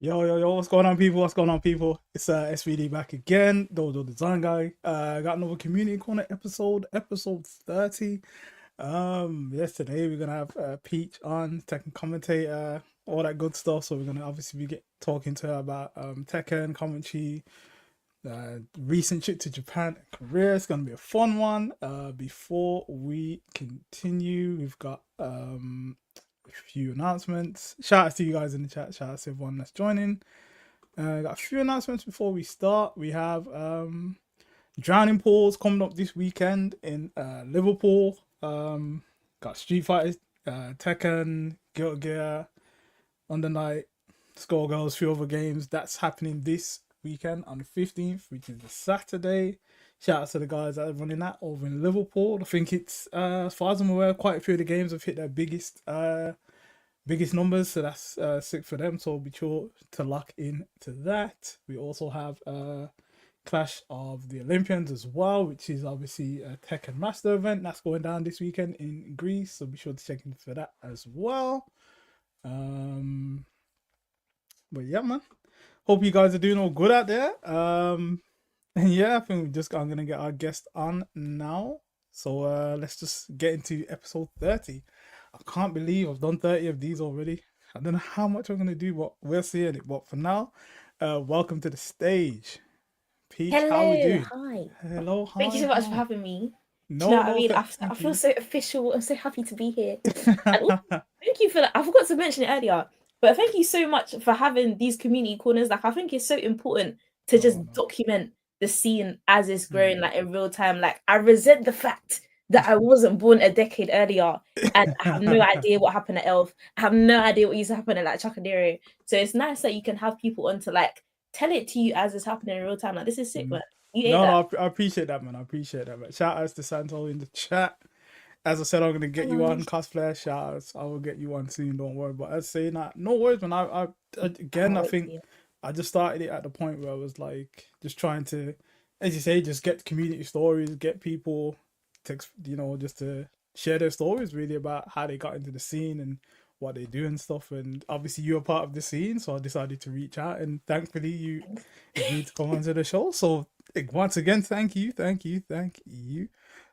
Yo, what's going on, people? What's going on, people? It's SVD back again, Dojo Design Guy. Got another community corner episode 30. Yes, today we're gonna have Peach on, Tekken commentator, all that good stuff. So we're gonna obviously be talking to her about Tekken commentary, recent trip to Japan and Korea. It's gonna be a fun one. Before we continue, we've got a few announcements. Shout out to you guys in the chat. Shout out to everyone that's joining. Got a few announcements before we start. We have Drowning Pools coming up this weekend in Liverpool. Got Street Fighter, Tekken, Guilty Gear, Under Night, Skullgirls, few other games. That's happening this weekend on the 15th, which is the Saturday. Shout out to the guys that are running that over in Liverpool. I think it's, as far as I'm aware, quite a few of the games have hit their biggest numbers, so that's sick for them. So be sure to lock in to that. We also have Clash of the Olympians as well, which is obviously a Tekken Master event that's going down this weekend in Greece. So be sure to check in for that as well. But yeah, man. Hope you guys are doing all good out there. And yeah, I think I'm gonna get our guest on now. So let's just get into episode 30. I can't believe I've done 30 of these already. I don't know how much I'm gonna do, but we're seeing it. But for now, welcome to the stage. Peach, how we doing? Hi. Hello, hi. Thank you so much for having me. No, Do you know what I no, mean? I feel so official. I'm so happy to be here. And also, thank you for that. I forgot to mention it earlier, but thank you so much for having these community corners. Like, I think it's so important to just document the scene as it's growing, like in real time. Like, I resent the fact that I wasn't born a decade earlier and I have no idea what happened at Elf. I have no idea what used to happen at like Chakadero. So it's nice that you can have people on to like tell it to you as it's happening in real time. Like, this is sick, man. No, I appreciate that, man. I appreciate that, man. Shout outs to Santo in the chat. As I said, I'm gonna get you on cosplay. Shout outs. I will get you on soon. Don't worry. But as saying that, no worries, man. I think I just started it at the point where I was like just trying to, as you say, just get community stories, get people to, just to share their stories really about how they got into the scene and what they do and stuff. And obviously you're part of the scene, so I decided to reach out, and thankfully you agreed to come onto the show. So once again, thank you.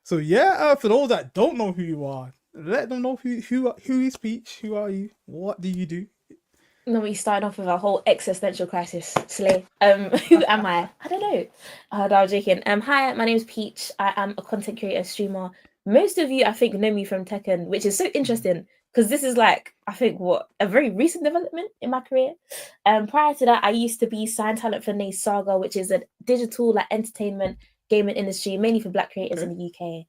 So yeah, for those that don't know who you are, let them know who is Peach. Who are you? What do you do? No, we started off with a whole existential crisis. Slay. Who am I? I don't know. No, I'm joking. Hi, my name is Peach. I am a content creator, streamer. Most of you, I think, know me from Tekken, which is so interesting because this is like, I think, a very recent development in my career. Prior to that, I used to be signed talent for Nace Saga, which is a digital like entertainment gaming industry, mainly for Black creators in the UK.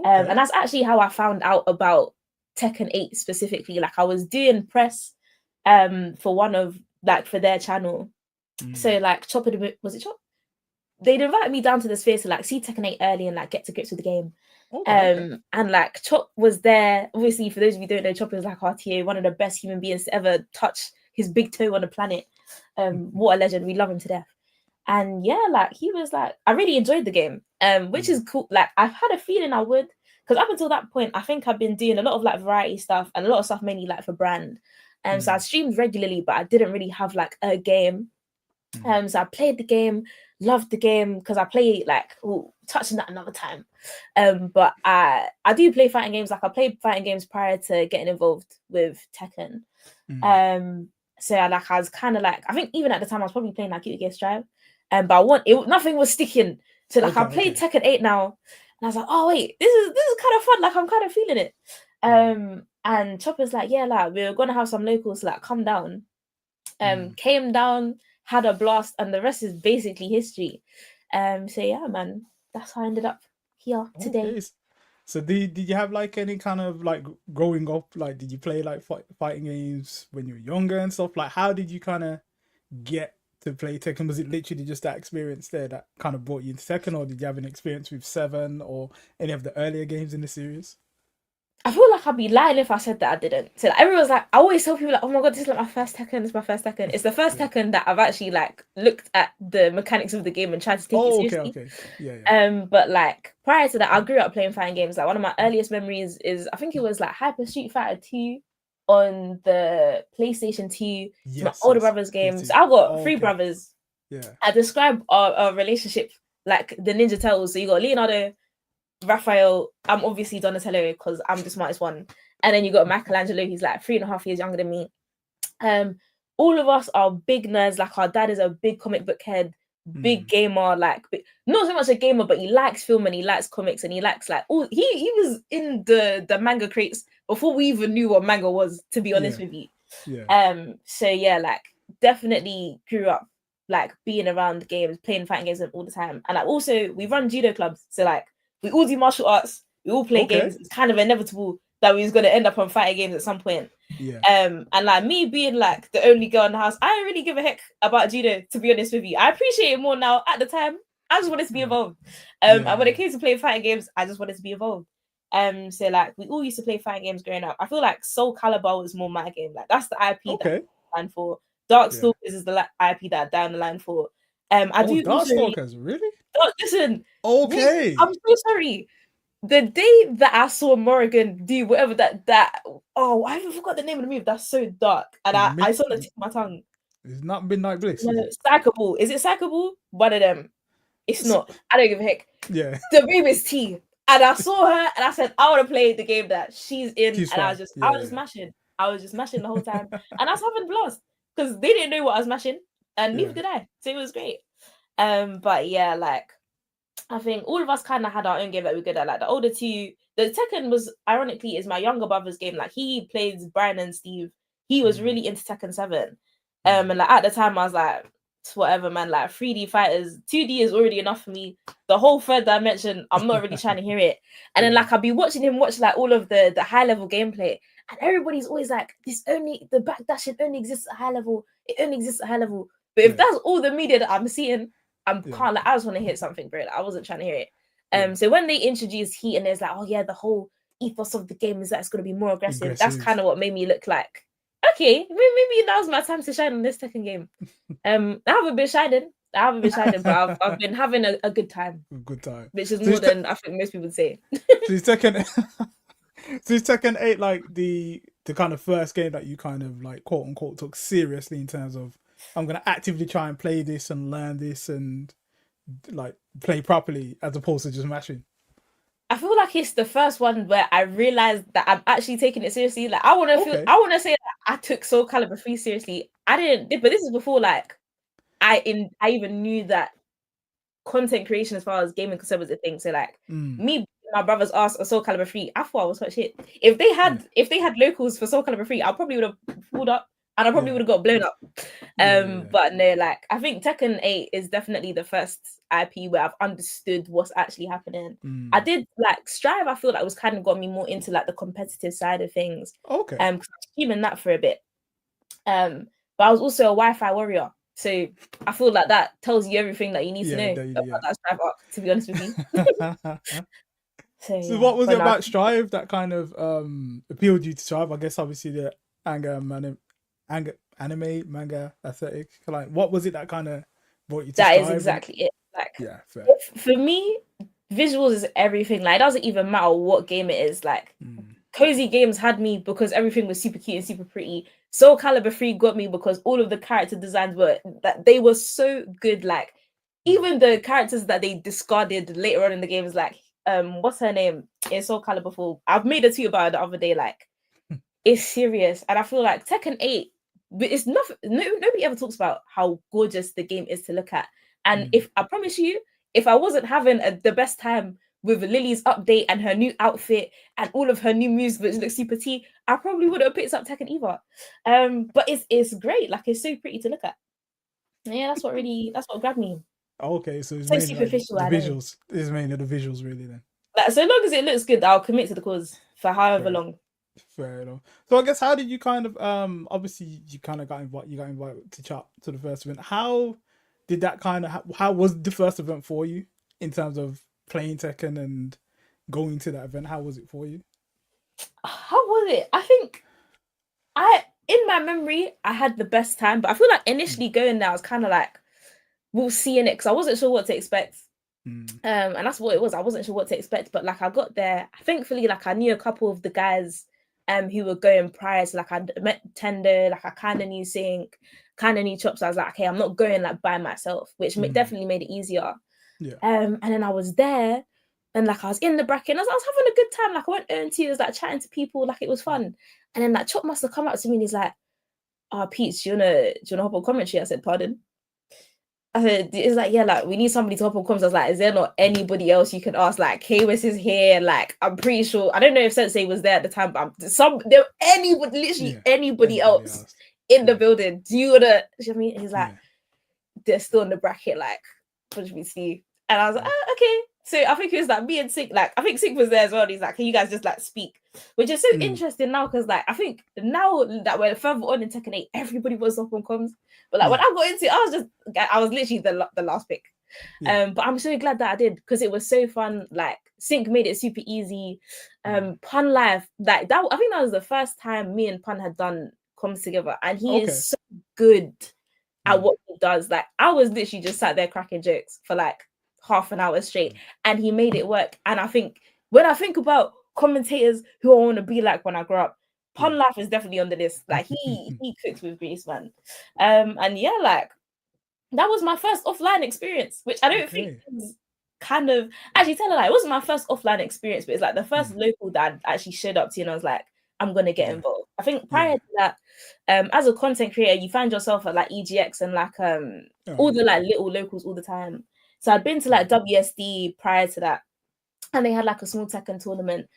And that's actually how I found out about Tekken 8 specifically. Like, I was doing press for one of like for their channel. So like was it Chop? They'd invite me down to the Sphere to like see Tekken 8 early and like get to grips with the game. And like Chop was there. Obviously, for those of you who don't know, Chop is like RTA, one of the best human beings to ever touch his big toe on the planet. What a legend. We love him to death. And yeah, like he was like, I really enjoyed the game. Which is cool. Like, I've had a feeling I would, because up until that point, I think I've been doing a lot of like variety stuff and a lot of stuff mainly like for brand. So I streamed regularly, but I didn't really have like a game. So I played the game, loved the game because I play like touching that another time. But I do play fighting games. Like, I played fighting games prior to getting involved with Tekken. So I was kind of like, I think even at the time I was probably playing like Guilty Gear Strive. But nothing was sticking. So like I played Tekken 8 now, and I was like, oh wait, this is kind of fun. Like, I'm kind of feeling it. And Chopper's like, yeah, like we're gonna have some locals like come down. Came down, had a blast, and the rest is basically history. So yeah, man, that's how I ended up here today. So did you have like any kind of like growing up, like did you play like fighting games when you were younger and stuff? Like, how did you kind of get to play Tekken? Was it literally just that experience there that kind of brought you into Tekken, or did you have an experience with 7 or any of the earlier games in the series? I feel like I'd be lying if I said that I didn't. So like, everyone's like, I always tell people like, oh my god, this is like my first Tekken. It's my first Tekken. It's the first Tekken that I've actually like looked at the mechanics of the game and tried to take it seriously. Okay. Yeah. But like prior to that, I grew up playing fighting games. Like, one of my earliest memories is, I think it was like Hyper Street Fighter 2. on the PlayStation 2 to my older brother's games. PC. I've got Oh, 3 okay. brothers. Yeah. I describe our relationship like the Ninja Turtles. So you got Leonardo, Raphael. I'm obviously Donatello because I'm the smartest one. And then you got Michelangelo, he's like 3.5 years younger than me. All of us are big nerds. Like our dad is a big comic book head, big gamer, like not so much a gamer, but he likes film and he likes comics and he likes like all he was in the manga crates before we even knew what manga was, to be honest with you. So yeah, like definitely grew up like being around games, playing fighting games all the time. And like also we run judo clubs, so like we all do martial arts, we all play games. It's kind of inevitable that we was gonna end up on fighting games at some point. And like me being like the only girl in the house, I don't really give a heck about judo, to be honest with you. I appreciate it more now. At the time, I just wanted to be involved. And when it came to playing fighting games, I just wanted to be involved. So like we all used to play fighting games growing up. I feel like Soul Calibur was more my game. Like that's the IP that I'm down for. Darkstalkers is the IP that I'm down the line for. I do Darkstalkers, really? Listen. Okay. I'm so sorry. The day that I saw Morrigan do whatever that I even forgot the name of the move. That's so dark, and I saw the tip of my tongue. It's not Midnight Bliss. No, Psychoball. Is it Psychoball? One of them. It's not. I don't give a heck. Yeah. The move is T. And I saw her and I said, I want to play the game that she's in. And I was just mashing. I was just mashing the whole time. And I was having blast because they didn't know what I was mashing. And neither did I. So it was great. But yeah, like I think all of us kind of had our own game that we're good at. Like the older two, the Tekken was ironically is my younger brother's game. Like he plays Brian and Steve. He was really into Tekken 7. And like at the time I was like, whatever, man, like 3D fighters, 2D is already enough for me. The whole third dimension, I'm not really trying to hear it. And then like I'll be watching him watch like all of the high level gameplay, and everybody's always like, the backdashing only exists at high level. It only exists at high level. But if that's all the media that I'm seeing, I just want to hear something, bro. Like, I wasn't trying to hear it. So when they introduced Heat and there's like, oh yeah, the whole ethos of the game is that it's going to be more aggressive. That's kind of what made me look like, okay, maybe now's my time to shine on this Tekken game. I haven't been shining, but I've been having a good time. Which is more than I think most people would say. So is Tekken 8 like the kind of first game that you kind of like quote unquote took seriously in terms of I'm gonna actively try and play this and learn this and like play properly as opposed to just mashing? I feel like it's the first one where I realized that I'm actually taking it seriously. Like I want to say that I took Soul Calibur 3 seriously. I didn't, but this is before like I even knew that content creation as far as gaming concerned was a thing. So like me, my brothers asked a Soul Calibur 3. I thought I was quite shit. If they had locals for Soul Calibur 3, I probably would have pulled up and I probably would have got blown up. But no, like I think Tekken 8 is definitely the first IP where I've understood what's actually happening. I did like Strive. I feel like was kind of got me more into like the competitive side of things. Okay. Because I was streaming that for a bit. But I was also a Wi-Fi warrior, so I feel like that tells you everything that you need to know about that Strive arc. To be honest with you. So what was it about Strive that kind of appealed you to Strive? I guess obviously the anime, manga, aesthetic. Like, what was it that kind of brought you to Strive? That is exactly it. Like, fair. For me, visuals is everything. Like, it doesn't even matter what game it is. Like, cozy games had me because everything was super cute and super pretty. Soul Calibur 3 got me because all of the character designs they were so good. Like, even the characters that they discarded later on in the game is like, what's her name in Soul Calibur 4? I've made a tweet about it the other day. Like, it's serious, and I feel like Tekken 8. But it's nothing. Nobody ever talks about how gorgeous the game is to look at. And if I promise you, if I wasn't having the best time with Lily's update and her new outfit and all of her new moves, which look super T, I probably would have picked up Tekken either. But it's great. Like it's so pretty to look at. Yeah, that's what grabbed me. Okay, so it's so mainly superficial. Like the visuals. It's mainly the visuals, really. Then, like, so long as it looks good, I'll commit to the cause for however long. Fair enough. So I guess how did you kind of obviously you kind of got invited to chat to the first event. How did that kind of how was the first event for you in terms of playing Tekken and going to that event? How was it for you? How was it? I think in my memory I had the best time, but I feel like initially going there I was kind of like, we'll see in it, because I wasn't sure what to expect. And that's what it was. I wasn't sure what to expect, but like I got there, thankfully, like I knew a couple of the guys who were going prior to, like, I met Tendo, like I kind of knew Sync, kind of knew Chops. I was like, okay, I'm not going like by myself, which definitely made it easier. Yeah. And then I was there, and like I was in the bracket, and I was having a good time. Like I went ONT, I was like chatting to people, like it was fun. And then like Chop must have come up to me and he's like, "Oh, Pete, do you wanna hop on commentary?" I said, "Pardon." I said, it's like, yeah, like we need somebody to hop on comms. I was like, is there not anybody else you can ask? Like, K-Wis is here. Like, I'm pretty sure. I don't know if Sensei was there at the time, but anybody else in the building. Do you wanna? You know what I mean? He's like, they're still in the bracket. Like, what should we see? And I was like, okay. So I think it was like me and Sync. Like, I think Sync was there as well. And he's like, can you guys just like speak? Which is so interesting now, because like I think now that we're further on in Tekken 8, everybody was up on comms. But like when I got into it, I was literally the last pick. But I'm so glad that I did, because it was so fun. Like Sync made it super easy. Pun Life, like that. I think that was the first time me and Pun had done comms together, and he is so good at what he does. Like I was literally just sat there cracking jokes for like half an hour straight, and he made it work. And I think when I think about commentators who I want to be like when I grow up, Pun Life is definitely on the list. Like he cooks with grease, man. And yeah, like that was my first offline experience, which I don't think is kind of actually tell her, like it wasn't my first offline experience, but it's like the first local that I actually showed up to, and I was like, I'm gonna get involved. I think prior to that, as a content creator, you find yourself at like EGX and like all the like little locals all the time. So I'd been to like WSD prior to that, and they had like a small Tekken tournament,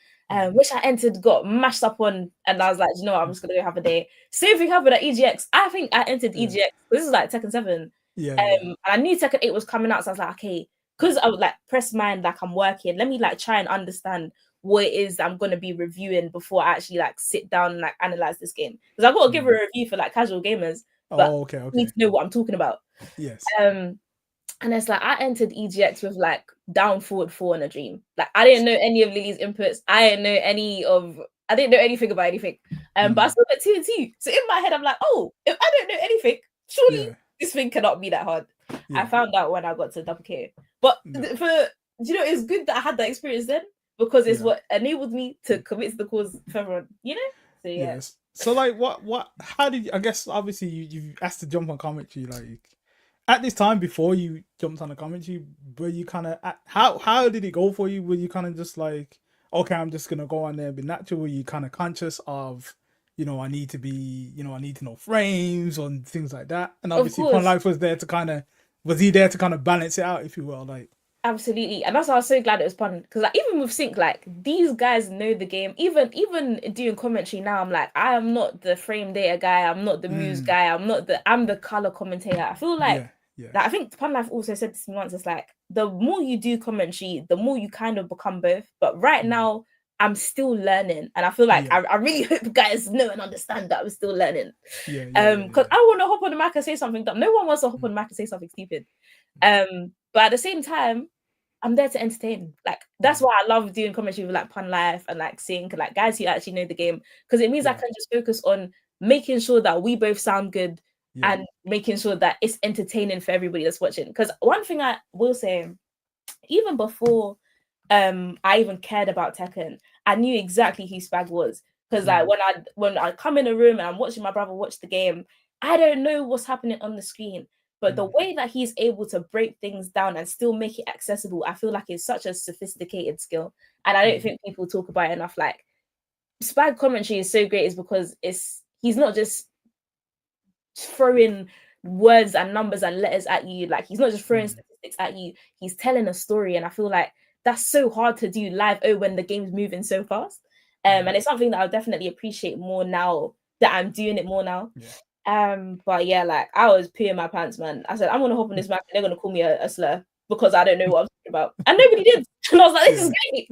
which I entered, got mashed up on, and I was like, you know what, I'm just gonna go have a day. Same thing happened at EGX. I think I entered EGX. This is like Tekken 7. And I knew Tekken 8 was coming out, so I was like, okay, because I would like press mind, like I'm working. Let me like try and understand what it is that I'm gonna be reviewing before I actually like sit down and like analyze this game. Because I've got to give a review for like casual gamers, but I need to know what I'm talking about. Yes. And it's like I entered EGX with like down forward 4 in a dream. Like I didn't know any of Lily's inputs. I didn't know anything about anything. But I still got 2 and 2. So in my head, I'm like, oh, if I don't know anything, surely this thing cannot be that hard. I found out when I got to WK. But it's good that I had that experience then, because it's what enabled me to commit to the cause further on, you know? So Yes. So like how did you, I guess obviously you asked to jump on commentary, like at this time before you jumped on the commentary, were you kind of how did it go for you? Were you kind of just like, okay, I'm just gonna go on there and be natural? Were you kind of conscious of, I need to know frames or things like that? And obviously Pun Life was he there to kind of balance it out, if you will, like. Absolutely, and that's why I was so glad it was Pun, because like even with Sync, like these guys know the game. Even doing commentary now, I'm like, I am not the frame data guy. I'm not the moves guy. I'm the color commentator. I feel like. Like, I think Pun Life also said this to me once. It's like the more you do commentary, the more you kind of become both. But right now, I'm still learning, and I feel like I really hope guys know and understand that I'm still learning. Because I want to hop on the mic and say something dumb. No one wants to hop on the mic and say something stupid. But at the same time, I'm there to entertain. Like that's why I love doing commentary with like Pun Life and like Sync and like guys who actually know the game, because it means I can just focus on making sure that we both sound good. And making sure that it's entertaining for everybody that's watching. Because one thing I will say, even before I even cared about Tekken, I knew exactly who Spag was. Because like when I come in a room and I'm watching my brother watch the game, I don't know what's happening on the screen. But the way that he's able to break things down and still make it accessible, I feel like it's such a sophisticated skill. And I don't think people talk about it enough. Like Spag commentary is so great is because he's not just throwing words and numbers and letters at you. Like he's not just throwing statistics at you, he's telling a story. And I feel like that's so hard to do live when the game's moving so fast. And it's something that I'll definitely appreciate more now that I'm doing it more now. But yeah, like I was peeing my pants, man. I said, I'm gonna hop on this mic and they're gonna call me a slur because I don't know what I'm talking about. And nobody did. And I was like, this is great.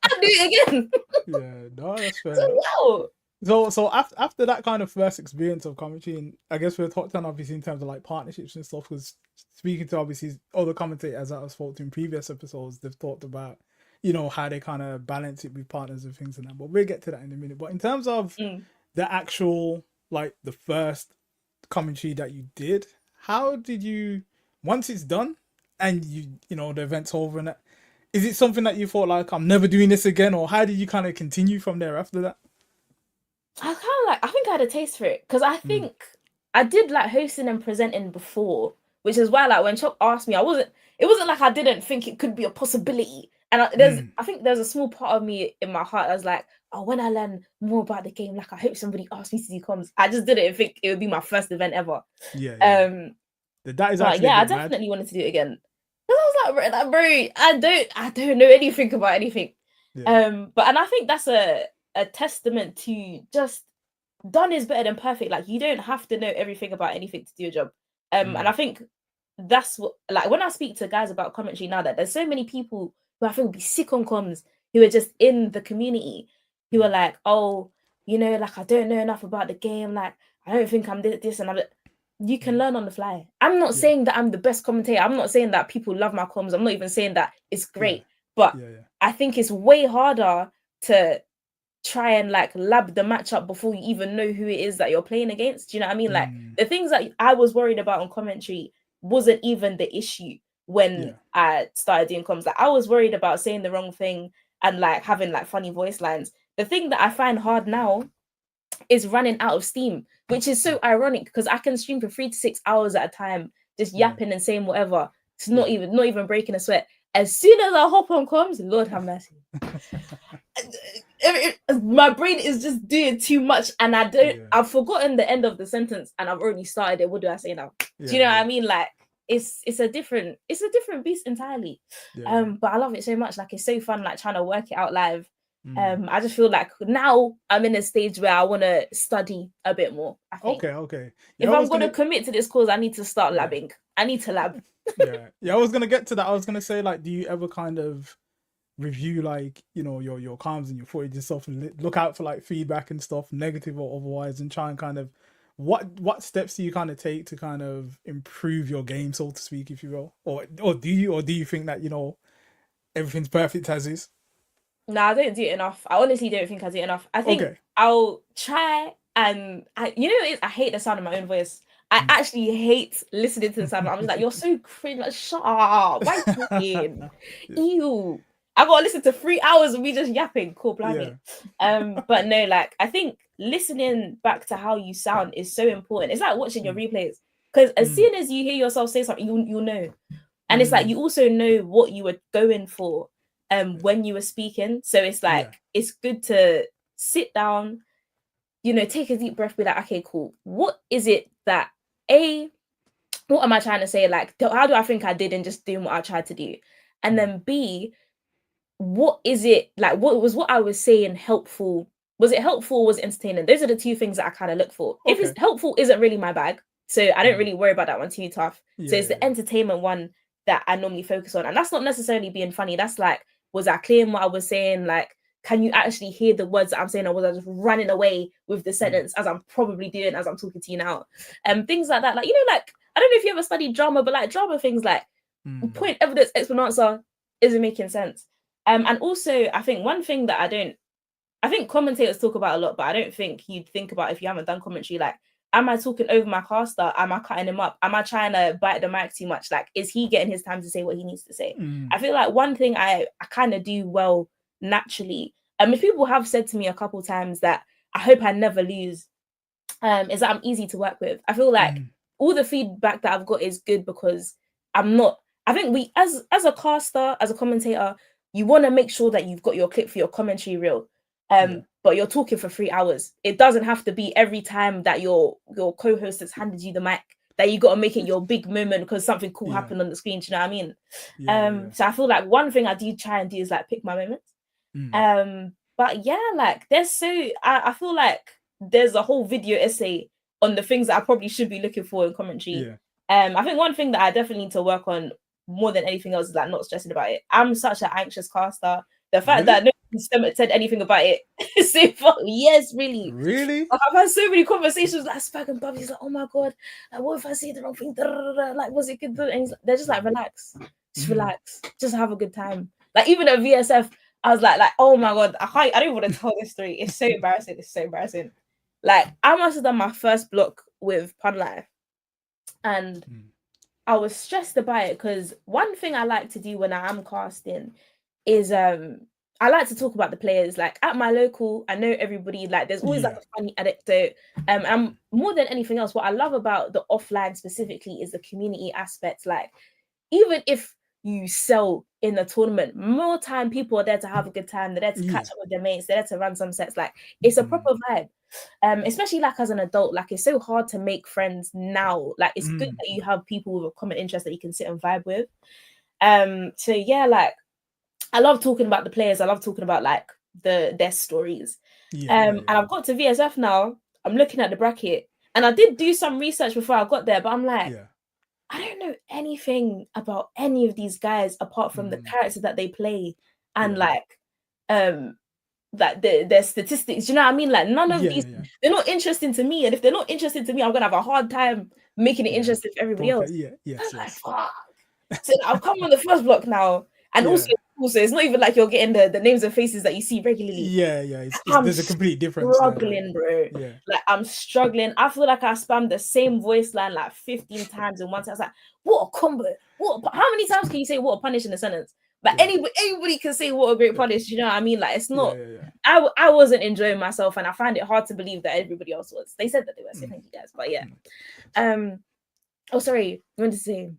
I'll do it again. No, that's fair. So, wow. So after that kind of first experience of commentary, and I guess we're talking obviously in terms of like partnerships and stuff, because speaking to obviously other commentators that I've spoken to in previous episodes, they've talked about, how they kind of balance it with partners and things and that. But we'll get to that in a minute. But in terms of the actual, like the first commentary that you did, how did you, once it's done and the event's over and that, is it something that you thought like, I'm never doing this again? Or how did you kind of continue from there after that? I think I had a taste for it because I think I did like hosting and presenting before, which is why like when Chop asked me, it wasn't like I didn't think it could be a possibility. And I think there's a small part of me in my heart that's like, oh, when I learn more about the game, like I hope somebody asks me to do comms. I just didn't think it would be my first event ever. Yeah. That is But actually a yeah, I bit mad. definitely wanted to do it again. Because I was like, bro, I don't know anything about anything. Yeah. But and I think that's a testament to just done is better than perfect. Like you don't have to know everything about anything to do a job. And I think that's what, like when I speak to guys about commentary now, that there's so many people who I think would be sick on comms who are just in the community who are like, oh, you know, like I don't know enough about the game. Like I don't think I'm this and I'm. You can learn on the fly. I'm not saying that I'm the best commentator. I'm not saying that people love my comms. I'm not even saying that it's great. But I think it's way harder to try and like lab the matchup before you even know who it is that you're playing against. Do you know what I mean? Like the things that I was worried about on commentary wasn't even the issue when I started doing comms. Like I was worried about saying the wrong thing and like having like funny voice lines. The thing that I find hard now is running out of steam, which is so ironic because I can stream for 3 to 6 hours at a time, just yapping and saying whatever. It's not even breaking a sweat. As soon as I hop on comms, Lord have mercy. My brain is just doing too much, and I've forgotten the end of the sentence, and I've already started it. What do I say now? Do you know what I mean? Like it's a different beast entirely. But I love it so much. Like it's so fun, like trying to work it out live. I just feel like now I'm in a stage where I want to study a bit more. I think. Okay. If I'm going to commit to this course, I need to start labbing. I need to lab. I was gonna get to that. I was gonna say, like, do you ever kind of review, like, you know, your comms and your footage and stuff, and look out for like feedback and stuff, negative or otherwise, and try and kind of what steps do you kind of take to kind of improve your game, so to speak, if you will, or do you think that, you know, everything's perfect as is? No, I don't do it enough. I honestly don't think I do it enough. I think I'll try, and you know, I hate the sound of my own voice. I actually hate listening to the sound. I'm just like, you're so cringe. Like, shut up. Why are you talking? Ew. I gotta listen to 3 hours of me just yapping. Cool, blimey. But no, like I think listening back to how you sound is so important. It's like watching your replays. Because as soon as you hear yourself say something, you'll know. And it's like you also know what you were going for when you were speaking. So it's like it's good to sit down, you know, take a deep breath, be like, okay, cool. What is it that what am I trying to say? Like, how do I think I did in just doing what I tried to do? And then B, what is it like? What I was saying helpful? Was it helpful? Or was it entertaining? Those are the two things that I kind of look for. If it's helpful, isn't really my bag, so I don't really worry about that one too tough. So it's the entertainment one that I normally focus on, and that's not necessarily being funny. That's like, was I clear in what I was saying? Like, can you actually hear the words that I'm saying, or was I just running away with the sentence as I'm probably doing as I'm talking to you now? Things like that. Like, you know, like I don't know if you ever studied drama, but like drama things like point, evidence, explanation answer isn't making sense. And also, I think one thing that I think commentators talk about a lot, but I don't think you'd think about if you haven't done commentary. Like, am I talking over my caster? Am I cutting him up? Am I trying to bite the mic too much? Like, is he getting his time to say what he needs to say? I feel like one thing I kind of do well naturally. If people have said to me a couple times that I hope I never lose, is that I'm easy to work with. I feel like all the feedback that I've got is good because I'm not. I think we, as a caster, as a commentator, you want to make sure that you've got your clip for your commentary reel. But you're talking for 3 hours. It doesn't have to be every time that your co-host has handed you the mic that you got to make it your big moment because something cool happened on the screen. Do you know what I mean? So I feel like one thing I do try and do is like pick my moments. But yeah, like there's I feel like there's a whole video essay on the things that I probably should be looking for in commentary. I think one thing that I definitely need to work on more than anything else is like not stressing about it. I'm such an anxious caster. The fact that nobody said anything about it is so fun. Yes, really. Really? Like, I've had so many conversations like Spag and Bubby's like, oh my god, like, what if I say the wrong thing? Like, was it good? And they're just like, relax, just relax, just have a good time. Like even at VSF, I was like, oh my god, I don't want to tell this story. It's so embarrassing. It's so embarrassing. Like I must have done my first block with Pun Life, and I was stressed about it because one thing I like to do when I am casting is I like to talk about the players. Like at my local, I know everybody. Like there's always like Yeah. a funny anecdote. And more than anything else, what I love about the offline specifically is the community aspect. Like even if you sell in the tournament, more time people are there to have a good time. They're there to catch Yeah. up with their mates. They're there to run some sets. Like it's a proper vibe. Especially like as an adult, like it's so hard to make friends now. Like it's good that you have people with a common interest that you can sit and vibe with. So yeah, like I love talking about the players. I love talking about like their stories. And I've got to VSF now. I'm looking at the bracket, and I did do some research before I got there, but I'm like, I don't know anything about any of these guys apart from the characters that they play and like their statistics. Do you know what I mean? Like none of these, they're not interesting to me. And if they're not interesting to me, I'm gonna have a hard time making it interesting for everybody else. Yes. Like, fuck. So I've come on the first block now, and also it's not even like you're getting the names and faces that you see regularly. There's a complete difference. Struggling, bro. Like I'm struggling. I feel like I spammed the same voice line like 15 times in one time. I was like, what a combo! How many times can you say what a punish in a sentence? But anybody can say what a great punish. You know what I mean? Like it's not. I wasn't enjoying myself, and I find it hard to believe that everybody else was. They said that they were. So thank you guys. But yeah. Oh, sorry. You wanted to say?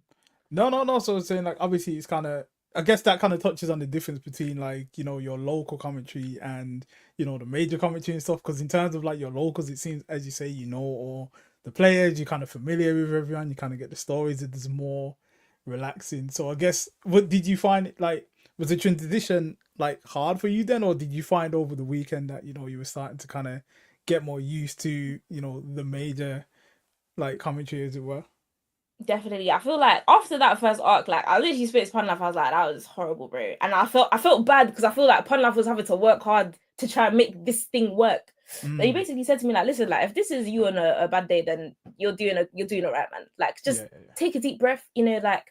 No. So I was saying like obviously it's kind of. I guess that kind of touches on the difference between like, you know, your local commentary and, you know, the major commentary and stuff. Because in terms of like your locals, it seems, as you say, you know, or the players, you're kind of familiar with everyone. You kind of get the stories. It is more relaxing. So I guess, what did you find it like? Was the transition like hard for you then, or did you find over the weekend that, you know, you were starting to kind of get more used to, you know, the major like commentary as it were? Definitely. I feel like after that first arc, like I literally spit Pun Life, I was like, that was horrible, bro. And I felt bad because I feel like Pun Life was having to work hard to try and make this thing work. But he basically said to me, like, listen, like if this is you on a bad day, then you're doing all right, man. Like just take a deep breath, you know, like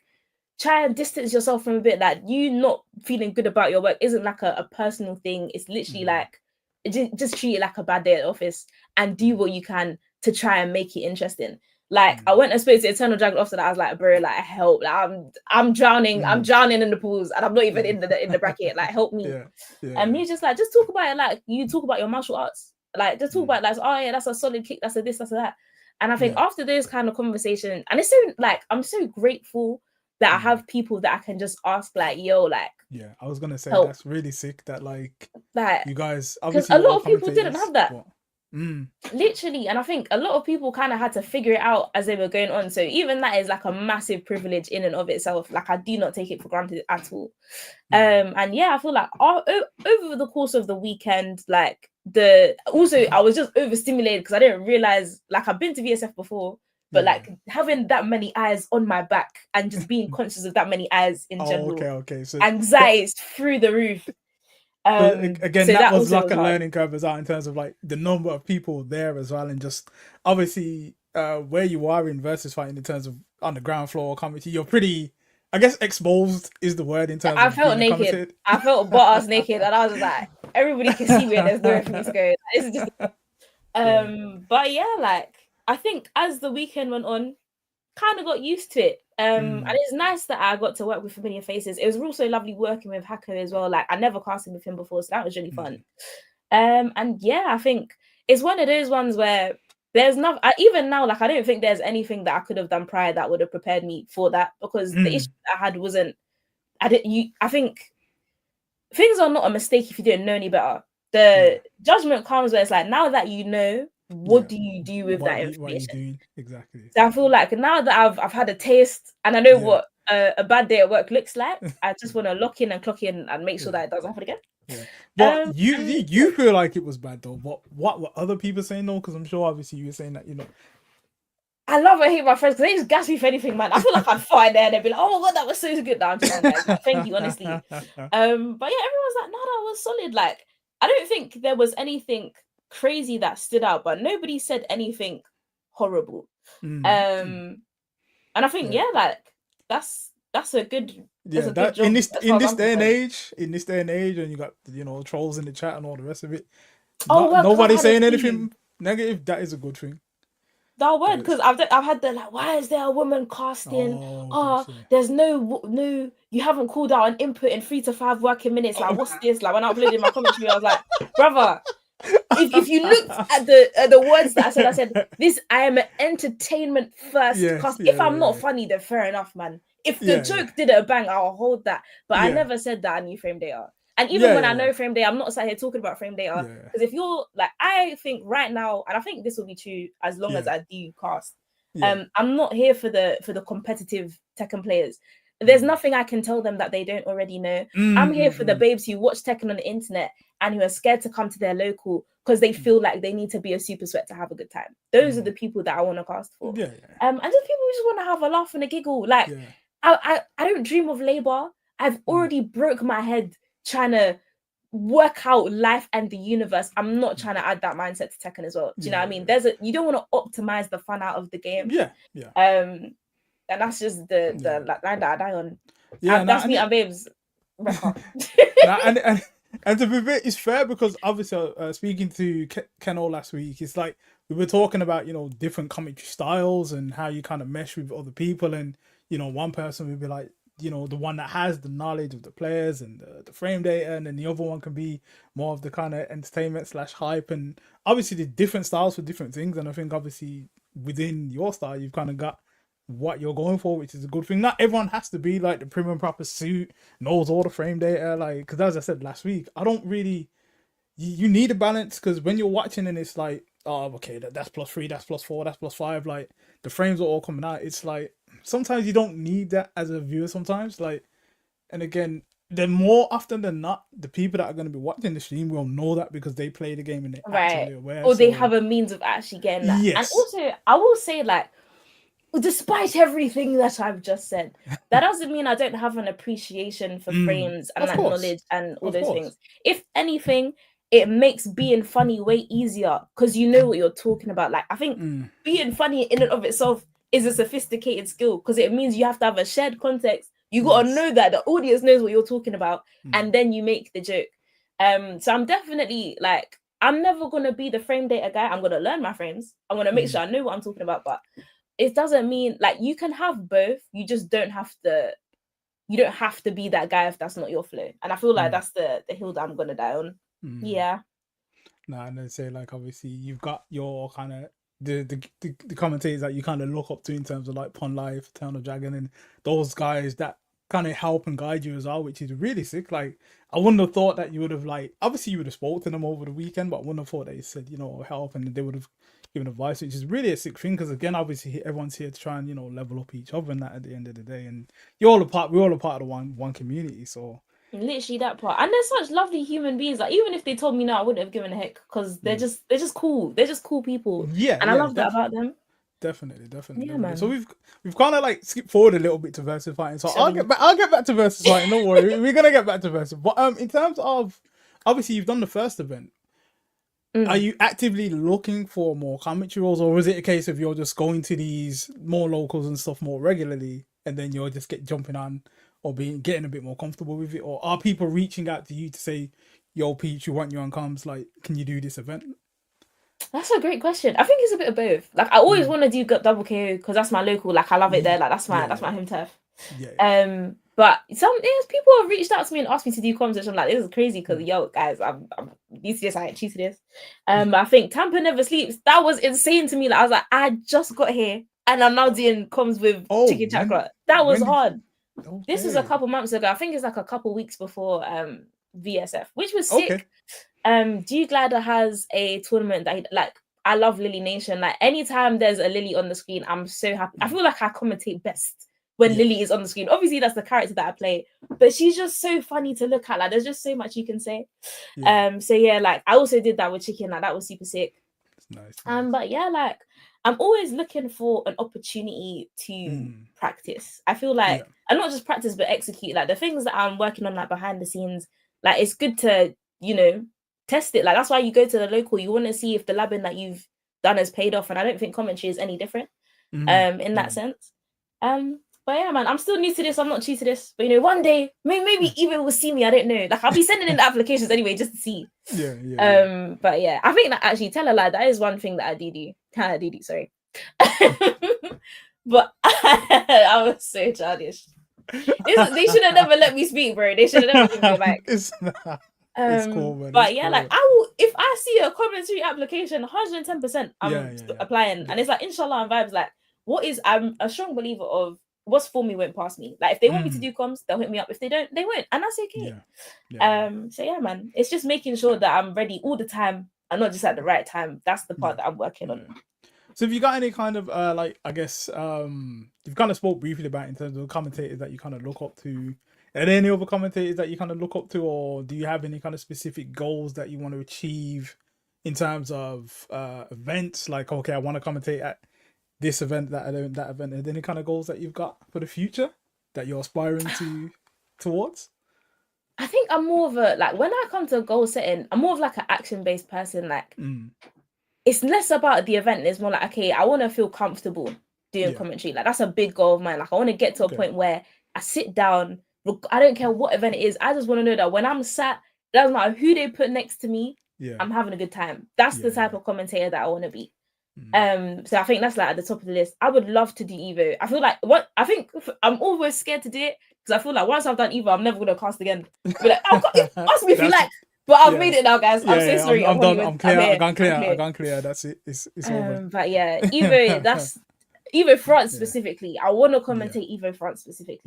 try and distance yourself from a bit. Like you not feeling good about your work isn't like a personal thing. It's literally like just treat it like a bad day at the office and do what you can to try and make it interesting. Like I went and spoke to Eternal Dragon after that. I was like, bro, like help! Like, I'm drowning. I'm drowning in the pools, and I'm not even in the bracket. Like help me. And he's just like, just talk about it. Like you talk about your martial arts. Like just talk about it, like, oh yeah, that's a solid kick. That's a this. That's a that. And I think after those kind of conversations, and it's so like I'm so grateful that I have people that I can just ask, like, yo, like. Yeah, I was gonna say help. That's really sick. That like you guys, because obviously a lot of people didn't have that. But, literally, and I think a lot of people kind of had to figure it out as they were going on. So even that is like a massive privilege in and of itself. Like I do not take it for granted at all. And yeah, I feel like over the course of the weekend, like I was just overstimulated because I didn't realize, like I've been to VSF before, but like having that many eyes on my back and just being conscious of that many eyes in general. Okay. So anxiety is through the roof. Again, so that was like a hard. learning curve as well in terms of like the number of people there as well, and just obviously where you are in versus fighting in terms of on the ground floor commentary, you're pretty, I guess, exposed is the word in terms I of felt naked. I felt butt ass naked, and I was like, everybody can see me, and there's nowhere for me to go. This is just, but yeah, like I think as the weekend went on, kind of got used to it. And it's nice that I got to work with familiar faces. It was also lovely working with Hako as well. Like I never casted with him before, so that was really fun. And yeah, I think it's one of those ones where there's not even now, like I don't think there's anything that I could have done prior that would have prepared me for that, because the issue that I had wasn't I think things are not a mistake if you didn't know any better. The judgment comes where it's like, now that you know, what do you do with that information? What are you doing? Exactly. So I feel like now that I've had a taste and I know what a bad day at work looks like, I just want to lock in and clock in and make sure that it doesn't happen again. But you feel like it was bad though. What were other people saying though? Because I'm sure obviously you were saying that, you know. I love and hate my friends because they just gas me for anything, man. I feel like I'd fight there and they'd be like, oh my god, that was so good. No, I'm just like, thank you, honestly. But yeah, everyone's like, no, that was solid. Like, I don't think there was anything crazy that stood out, but nobody said anything horrible. And I think like that's a good job. In this day and age, and you got, you know, trolls in the chat and all the rest of it. Nobody saying anything negative. That is a good thing. That word, because I've had the like, why is there a woman casting? There's no you haven't called out an input in 3 to 5 working minutes. Like, what's this? Like, when I uploaded my commentary, I was like, brother, if you looked at the words that I said, this, I am an entertainment first cast. If I'm not funny, then fair enough, man. If the joke didn't bang, I'll hold that. But I never said that I knew frame data. And even when I know frame data, I'm not sat here talking about frame data. Because if you're like, I think right now, and I think this will be true as long as I do cast. I'm not here for the competitive Tekken players. There's nothing I can tell them that they don't already know. I'm here for the babes who watch Tekken on the internet and who are scared to come to their local because they feel like they need to be a super sweat to have a good time. Those are the people that I want to cast for. And just people who just want to have a laugh and a giggle. Like, I don't dream of labor. I've already broke my head trying to work out life and the universe. I'm not trying to add that mindset to Tekken as well. Do you know what I mean? You don't want to optimize the fun out of the game. And that's just the line that I die on. That's me and babes. And to be fair, it's fair because obviously speaking to Keno last week, it's like we were talking about, different commentary styles and how you kind of mesh with other people. And, one person would be like, the one that has the knowledge of the players and the frame data, and then the other one can be more of the kind of entertainment / hype. And obviously the different styles for different things. And I think obviously within your style, you've kind of got what you're going for, which is a good thing. Not everyone has to be like the prim and proper suit, knows all the frame data. Like, because as I said last week, I don't really. You need a balance because when you're watching and it's like, oh, okay, that's +3, that's +4, that's +5. Like the frames are all coming out. It's like sometimes you don't need that as a viewer. Sometimes, like, and again, then more often than not, the people that are going to be watching the stream will know that because they play the game and they're actually aware, or they have a means of actually getting that. And also, I will say, like, despite everything that I've just said, that doesn't mean I don't have an appreciation for frames and like knowledge and all those things. If anything, it makes being funny way easier because you know what you're talking about. Like, I think being funny in and of itself is a sophisticated skill because it means you have to have a shared context. You got to know that the audience knows what you're talking about, and then you make the joke. So I'm definitely like, I'm never gonna be the frame data guy. I'm gonna learn my frames. I'm gonna make sure I know what I'm talking about, but it doesn't mean like you can have both. You just don't have to. You don't have to be that guy if that's not your flow. And I feel like that's the hill that I'm gonna die on. Yeah. And then say like obviously you've got your kind of the commentators that you kind of look up to in terms of like Pond Life, Eternal Dragon, and those guys that kind of help and guide you as well, which is really sick. Like I wouldn't have thought that you would have like obviously you would have spoken to them over the weekend, but I wouldn't have thought that you said help and they would have given advice, which is really a sick thing because again obviously everyone's here to try and level up each other and that at the end of the day, and we're all a part of the one community. So literally that part, and they're such lovely human beings. Like even if they told me no, I wouldn't have given a heck because they're just cool. They're just cool people. And I love that about them. Definitely. Yeah, man. So we've kind of like skipped forward a little bit to versus fighting. So I'll get back to versus fighting. Don't worry, we're gonna get back to versus. But in terms of obviously you've done the first event. Are you actively looking for more commentary roles, or is it a case of you're just going to these more locals and stuff more regularly, and then you'll just jumping on or getting a bit more comfortable with it? Or are people reaching out to you to say, yo, Peach, we want you on comms, like, can you do this event? That's a great question. I think it's a bit of both. Like, I always want to do double KO because that's my local. Like, I love it there. Like, that's my home turf. But people have reached out to me and asked me to do comms, which I'm like, this is crazy because yo, guys, I'm used to this. I ain't cheated this. I think Tampa Never Sleeps. That was insane to me. Like, I was like, I just got here and I'm now doing comms with Chicken Chakra. That was hard. Okay. This was a couple months ago. I think it's like a couple weeks before VSF, which was sick. G Glider has a tournament that I love Lily Nation. Like anytime there's a Lily on the screen, I'm so happy. I feel like I commentate best when Lily is on the screen. Obviously, that's the character that I play, but she's just so funny to look at. Like, there's just so much you can say. So yeah, like I also did that with Chicken. Like that was super sick. Nice. But yeah, like I'm always looking for an opportunity to practice. I feel like, and not just practice, but execute. Like the things that I'm working on, like behind the scenes. Like it's good to test it. Like that's why you go to the local. You want to see if the labbing that you've done has paid off. And I don't think commentary is any different. In that sense. But yeah, man, I'm still new to this. I'm not new to this. But one day, maybe even will see me. I don't know. Like I'll be sending in the applications anyway, just to see. But yeah, I think that actually, tell a lie, that is one thing that I do. Sorry. But I was so childish. They should have never let me speak, bro. They should have never given me a mic. It's cool, man. But It's yeah, cool. like I will, if I see a commentary application, 110%, I'm applying. Yeah. And it's like, inshallah and vibes, like, I'm a strong believer of what's for me went past me. Like, if they want me to do comms, they'll hit me up. If they don't, they won't. And that's okay. So yeah, man, it's just making sure that I'm ready all the time and not just at the right time. That's the part that I'm working on. So have you got any kind of like, I guess you've kind of spoke briefly about in terms of commentators that you kind of look up to? Are there any other commentators that you kind of look up to, or do you have any kind of specific goals that you want to achieve in terms of events? Like, okay, I want to commentate at this event, that event. Are there any kind of goals that you've got for the future that you're aspiring towards? I think I'm more of a, like, when I come to goal setting, I'm more of like an action-based person. Like, it's less about the event. It's more like, okay, I want to feel comfortable doing commentary. Like, that's a big goal of mine. Like, I want to get to a point where I sit down. I don't care what event it is. I just want to know that when I'm sat, it doesn't matter who they put next to me. I'm having a good time. That's the type of commentator that I want to be. So I think that's like at the top of the list. I would love to do Evo. I feel like I'm always scared to do it because I feel like once I've done Evo, I'm never gonna cast again. But like, ask me if you like. But I've made it now, guys. I'm so sorry. I'm done. I'm clear. I gone clear. That's it. It's over. But yeah, Evo. That's Evo France specifically. I want to commentate Evo France specifically.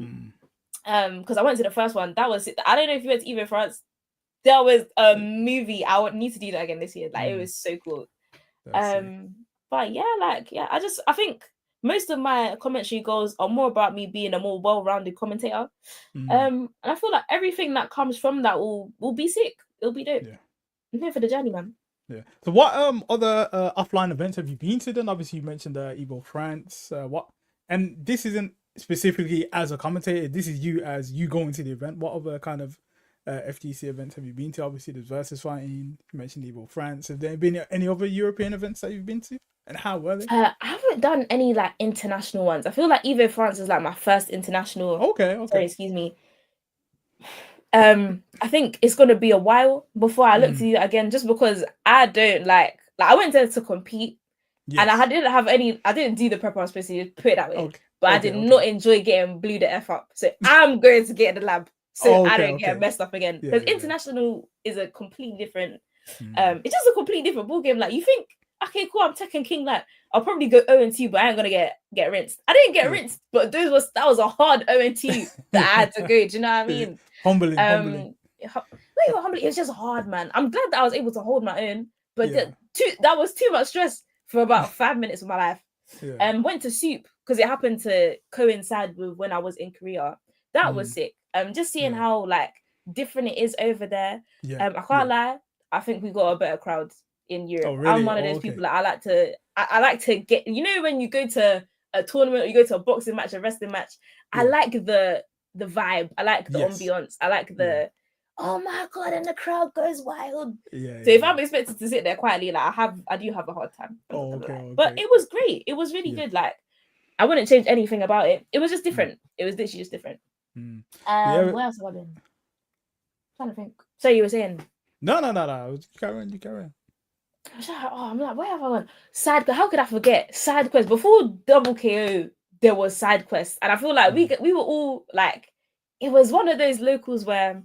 Because I went to the first one. That was it. I don't know if you went to Evo France. That was a movie. I would need to do that again this year. Like, it was so cool. But yeah, I think most of my commentary goals are more about me being a more well-rounded commentator. And I feel like everything that comes from that will be sick. It'll be dope. I'm here for the journey, man. Yeah. So what other offline events have you been to then? Obviously you mentioned Evo France. And this isn't specifically as a commentator, this is you going to the event. What other kind of FGC events have you been to? Obviously there's versus fighting. You mentioned Evo France. Have there been any other European events that you've been to? And how were they? I haven't done any like international ones. I feel like Evo France is like my first international. Okay. Sorry, excuse me. I think it's gonna be a while before I look to do that again, just because I don't like I went there to compete, and I didn't do the prep I was supposed to do, put it that way. But I did not enjoy getting blew the F up. So I'm going to get in the lab so I don't get messed up again. Because international is a completely different it's just a completely different ball game. Like, you think, okay, cool, I'm Tekken King, like I'll probably go 0-2, but I ain't gonna get rinsed. I didn't get rinsed, but that was a hard 0-2 that I had to go. Do you know what I mean? Humbling. Humbling. It was just hard, man. I'm glad that I was able to hold my own, but that was too much stress for about 5 minutes of my life. Went to Soup because it happened to coincide with when I was in Korea. That was sick. Just seeing how like different it is over there. I can't lie. I think we got a better crowd in Europe. Oh, really? I'm one of those people that I like to get, you know, when you go to a tournament or you go to a boxing match, a wrestling match, I like the vibe. I like the ambience. I like the oh my god, and the crowd goes wild. So if I'm expected to sit there quietly, like I do have a hard time. But it was great. It was really good. Like, I wouldn't change anything about it. It was just different. It was literally just different. Where else have I been? I'm trying to think. So you were saying? No. You carry on. I'm like, where have I gone? How could I forget side quests? Before Double KO, there was side quests, and I feel like we were all like, it was one of those locals where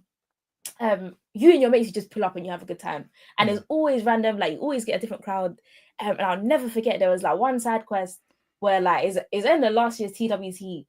you and your mates, you just pull up and you have a good time, and it's always random. Like, you always get a different crowd, and I'll never forget there was like one side quest where like is in the last year's TWT,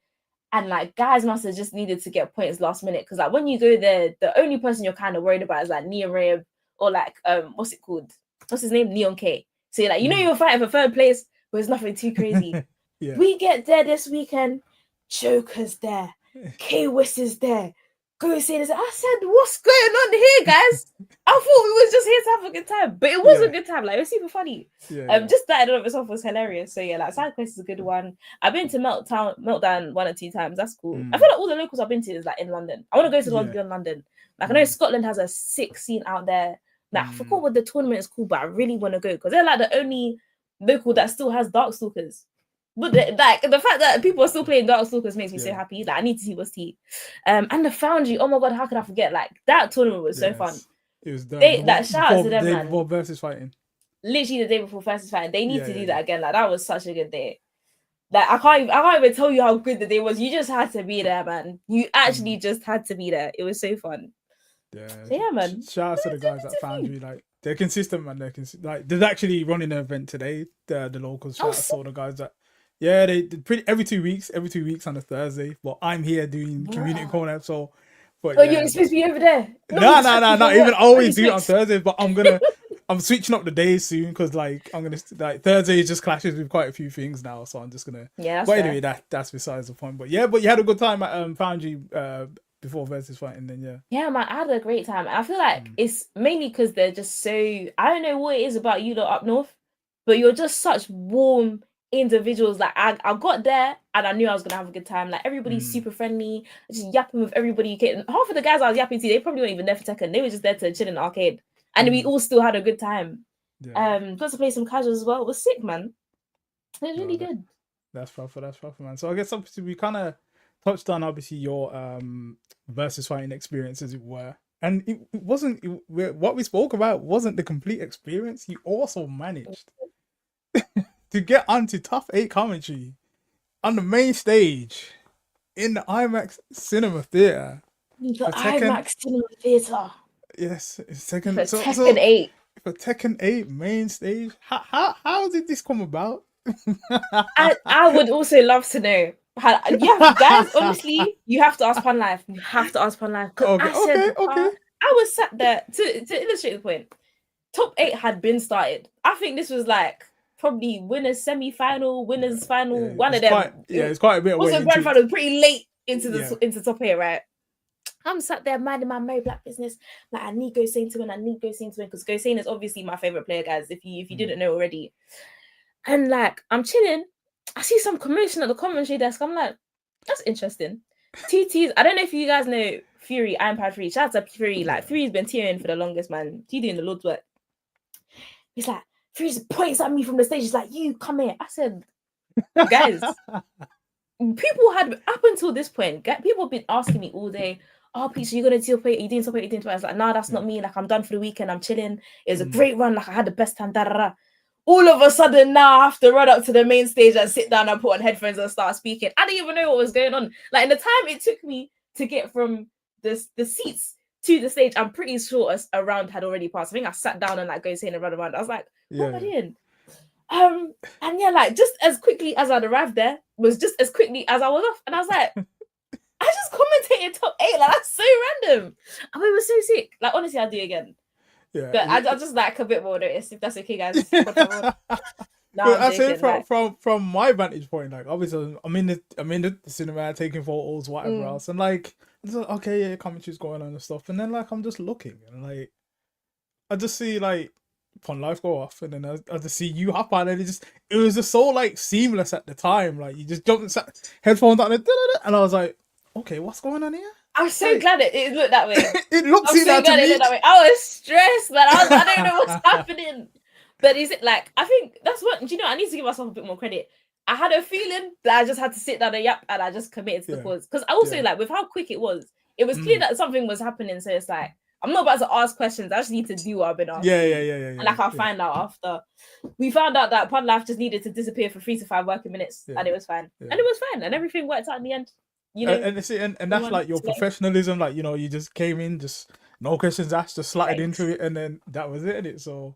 and like guys must have just needed to get points last minute, because like when you go there, the only person you're kind of worried about is like Neon Ray or like what's it called? What's his name? Neon K. So you're like, you know, you're fighting for third place, but it's nothing too crazy. We get there this weekend, Joker's there, K-Wiss is there, Go say this. I said, what's going on here, guys? I thought we was just here to have a good time, but it was a good time. Like, it was super funny. Just that in and of itself was hilarious. So yeah, like side quest is a good one. I've been to Meltdown 1 or 2 times. That's cool. I feel like all the locals I've been to is like in London. I want to go to the ones beyond London. Like, I know Scotland has a sick scene out there. Like, I forgot what the tournament is called, but I really want to go because they're like the only local that still has Darkstalkers. But like the fact that people are still playing Darkstalkers makes me so happy. Like, I need to see what's tea. And the Foundry, oh my god, how could I forget? Like, that tournament was so fun. It was done. Shout out to them, man. Before versus fighting. Literally the day before versus fighting. They need to do that again. Like, that was such a good day. Like I can't even tell you how good the day was. You just had to be there, man. You actually just had to be there. It was so fun. Yeah, So yeah, man. shout out to the guys at Foundry. Like they're consistent, man. Like they're actually running an event today. The locals. Shout out to all the guys that. Yeah, they pretty every 2 weeks on a Thursday. But I'm here doing community corner, so. But oh, you're supposed to be over there. No, not even. I always do it on Thursdays, but I'm switching up the days soon because like I'm gonna like Thursday just clashes with quite a few things now, so I'm just gonna. Yeah. But anyway, that's besides the point. But yeah, but you had a good time at Foundry before versus fighting, then yeah. Yeah, man, I had a great time. I feel like it's mainly because they're just so. I don't know what it is about you lot up north, but you're just such warm individuals. Like I got there and I knew I was gonna have a good time. Like everybody's super friendly, just yapping with everybody. Half of the guys I was yapping to, they probably weren't even there for Tekken. They were just there to chill in the arcade, and we all still had a good time. Got to play some casuals as well. It was sick, man. It was really good. That's proper, man. So I guess obviously we kind of touched on obviously your versus fighting experience, as it were. And it wasn't what we spoke about wasn't the complete experience. You also managed to get onto top 8 commentary on the main stage in the IMAX Cinema Theatre. The IMAX Cinema Theatre. Yes, it's Tekken. Tekken 8. For Tekken 8 main stage. How did this come about? I would also love to know. Yeah, guys, honestly, you have to ask Pun Life. You have to ask Pun Life. Okay. I was sat there to illustrate the point. Top 8 had been started. I think this was like probably winners semi-final, winners final, one of them. It's quite a bit. Also, grand final pretty late into top 8, right? I'm sat there minding my Merry Black business. Like I need Gosain to win. Because Gosain is obviously my favorite player, guys. If you didn't know already. And like I'm chilling, I see some commotion at the commentary desk. I'm like, that's interesting. TT's. I don't know if you guys know Fury, I'm P3ACHX. Shout out to Fury. Like Fury's been tearing for the longest, man. He doing the Lord's work. He's like, Fury just points at me from the stage. He's like, you come here. I said, guys, people had up until this point, people have been asking me all day. Oh, Pete, so you're gonna do top 8? You doing top 8? You doing top 8? I was like, nah, that's not me. Like I'm done for the weekend. I'm chilling. It was a great run. Like I had the best time. All of a sudden now I have to run up to the main stage and sit down and put on headphones and start speaking. I didn't even know what was going on. Like in the time it took me to get from the seats to the stage, I'm pretty sure a round had already passed. I think I sat down and like go saying a run around. I was like, what am I doing? And yeah, like just as quickly as I'd arrived there was just as quickly as I was off. And I was like, I just commentated top 8. Like that's so random. I mean, it was so sick. Like honestly, I'll do it again. Yeah, but I just like a bit more notice, if that's okay, guys. I say from my vantage point, like obviously I'm in the cinema taking photos, whatever else, and like okay, yeah, commentary's going on and stuff, and then like I'm just looking and like I just see like Pun Life go off, and then I just see you hop on, and it was just so like seamless at the time, like you just jumped and sat headphones on and I was like, okay, what's going on here? I'm so glad it looked that way. It looks so glad it looked that way. I was stressed, man. I don't know what's happening. But is it like, I think that's what, do you know, I need to give myself a bit more credit. I had a feeling that I just had to sit down and yap, and I just committed to the cause. Because I also like, with how quick it was clear that something was happening. So it's like, I'm not about to ask questions. I just need to do what I've been asked. Yeah. And like, I'll find out after. We found out that Pun Life just needed to disappear for 3 to 5 working minutes. And it was fine. And it was fine. And everything worked out in the end. You know, and that's like your professionalism, like, you know, you just came in, just no questions asked, just slotted into it, and then that was it, innit? So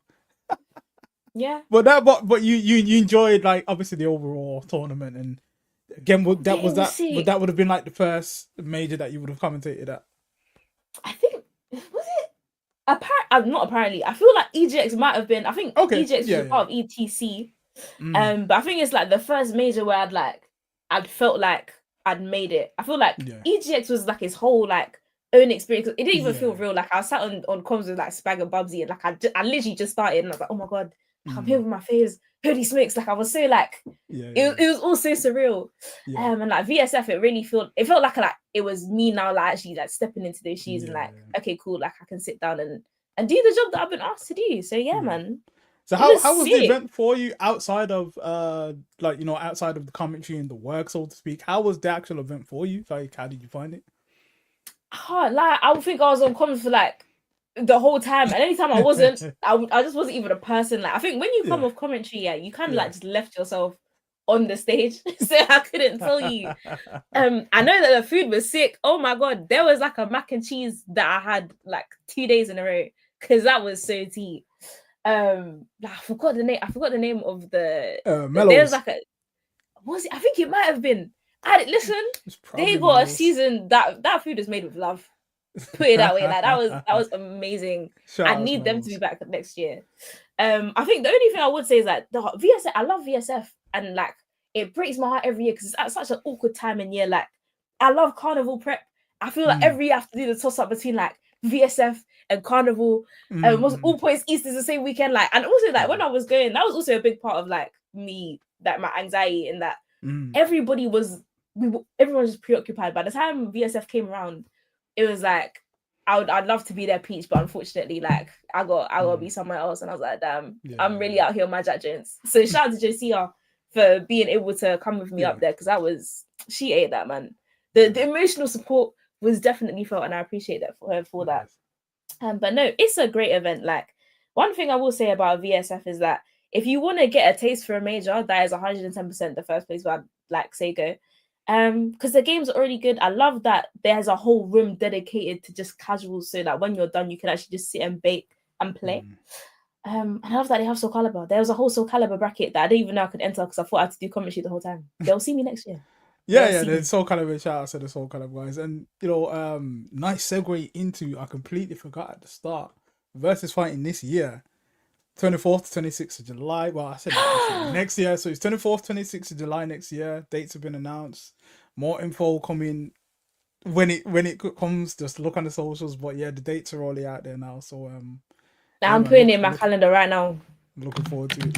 yeah. But you enjoyed like obviously the overall tournament, and again would that would have been like the first major that you would have commentated at? I think was it not apparently. I feel like EGX might have been. I think EGX was part of ETC. But I think it's like the first major where I'd felt like I'd made it. I feel like EGX was like his whole like own experience. It didn't even feel real. Like I was sat on comms with like Spag and Bubsy, and like I literally just started, and I was like, oh my god, like, I'm here with my face, holy smokes! Like I was so like, it was all so surreal. And like VSF, it felt like it was me now, like actually like stepping into those shoes and like, okay, cool, like I can sit down and do the job that I've been asked to do. So yeah, man. So how was the event for you outside of outside of the commentary and the work, so to speak? How was the actual event for you? Like, how did you find it? I would think I was on comments for like the whole time, and anytime I wasn't, I just wasn't even a person. Like I think when you come off commentary, you kind of like just left yourself on the stage, so I couldn't tell you. I know that the food was sick. Oh my god, there was like a mac and cheese that I had like 2 days in a row because that was so tea. I forgot the name. I forgot the name of there's Mellows. like a was it? I think it might have been. Listen, they got Mellows. a season that food is made with love. Put it that way. Like that was amazing. I need them to be back next year. I think the only thing I would say is like the VSF. I love VSF, and like it breaks my heart every year because it's at such an awkward time in year. Like I love carnival prep. I feel like every year I have to do the toss up between like VSF and carnival. Was all points Easter's the same weekend. Like, and also like when I was going, that was also a big part of like me, like my anxiety, in that everyone was just preoccupied. By the time VSF came around, it was like I'd love to be there, Peach, but unfortunately, like I gotta be somewhere else. And I was like, damn, I'm really out here on my Jack Jones. So shout out to Josia for being able to come with me up there, because she ate that, man. The emotional support was definitely felt, and I appreciate that for her for that. But no, it's a great event. Like, one thing I will say about VSF is that if you want to get a taste for a major, that is 110% the first place where I'd like say go. Because the games are already good. I love that there's a whole room dedicated to just casuals, so that when you're done, you can actually just sit and bake and play. And I love that they have Soul Calibur. There was a whole Soul Calibur bracket that I didn't even know I could enter because I thought I had to do commentary the whole time. They'll see me next year. The Soul Calibur, shout out to the Soul Calibur guys. And nice segue into, I completely forgot at the start, versus fighting this year, 24th to 26th of July. Well, I said next year, so it's 24th, 26th of July next year. Dates have been announced. More info coming when it comes. Just look on the socials. But yeah, the dates are already out there now. So I'm putting in my calendar right now. Looking forward to it.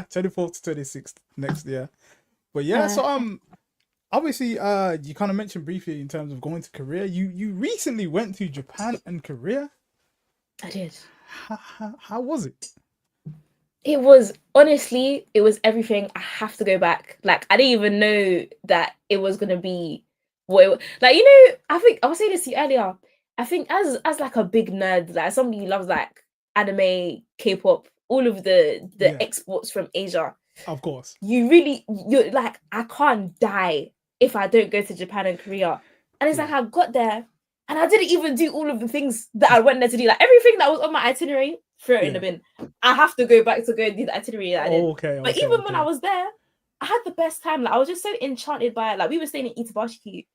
24th to 26th next year. But yeah, so obviously you kind of mentioned briefly in terms of going to Korea. You recently went to Japan and Korea. I did. How was it? It was, honestly, it was everything. I have to go back. Like, I didn't even know that it was gonna be what it was. Like, I think I was saying this to you earlier. I think as like a big nerd, like somebody who loves like anime, K-pop, all of the exports from Asia. Of course. You're like, I can't die if I don't go to Japan and Korea. And it's like I got there and I didn't even do all of the things that I went there to do. Like everything that was on my itinerary, throw it in the bin. I have to go back to go and do the itinerary that I did. But even when I was there, I had the best time. Like I was just so enchanted by it. Like we were staying in Itabashi.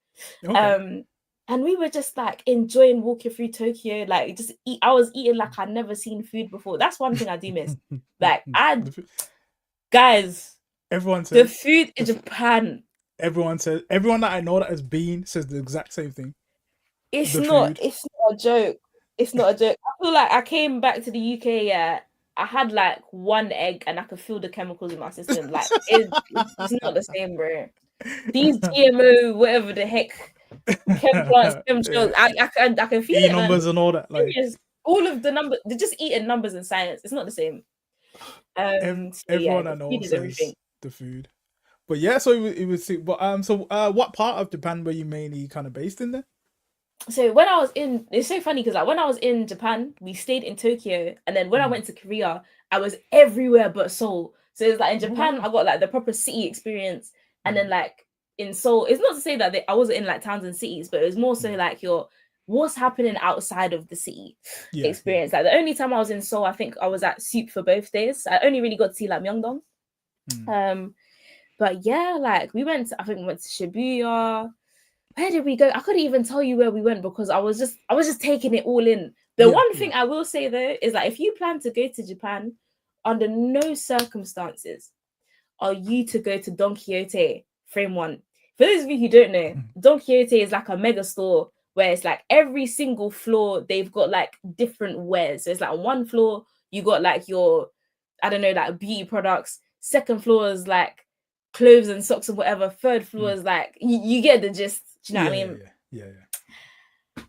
And we were just like enjoying walking through Tokyo. Like I was eating like I'd never seen food before. That's one thing I do miss. Like guys, everyone says the food in Japan. Everyone that I know that has been says the exact same thing. It's not a joke. It's not a joke. I feel like I came back to the UK, yeah. I had like one egg and I could feel the chemicals in my system. Like it's not the same, bro. These GMO, whatever the heck, chem plants, I can feel it, numbers and all that. Like all of the numbers, they're just eating numbers in science. It's not the same. Everyone I know says the food. But yeah, so it was. But what part of Japan were you mainly kind of based in there? So when I was in, it's so funny because like when I was in Japan, we stayed in Tokyo, and then when I went to Korea, I was everywhere but Seoul. So it's like in Japan, I got like the proper city experience, and then like in Seoul, it's not to say that I wasn't in like towns and cities, but it was more so like what's happening outside of the city experience. Like the only time I was in Seoul, I think I was at Soup for both days. I only really got to see like Myeongdong. But yeah, like we went to Shibuya. Where did we go? I couldn't even tell you where we went because I was just taking it all in. The one thing I will say though is that if you plan to go to Japan, under no circumstances are you to go to Don Quixote Frame 1. For those of you who don't know, Don Quixote is like a mega store where it's like every single floor they've got like different wares. So it's like on one floor you got like your, I don't know, like beauty products. Second floor is like clothes and socks and whatever. Third floor is like you get the gist. Do you know what I mean? Yeah.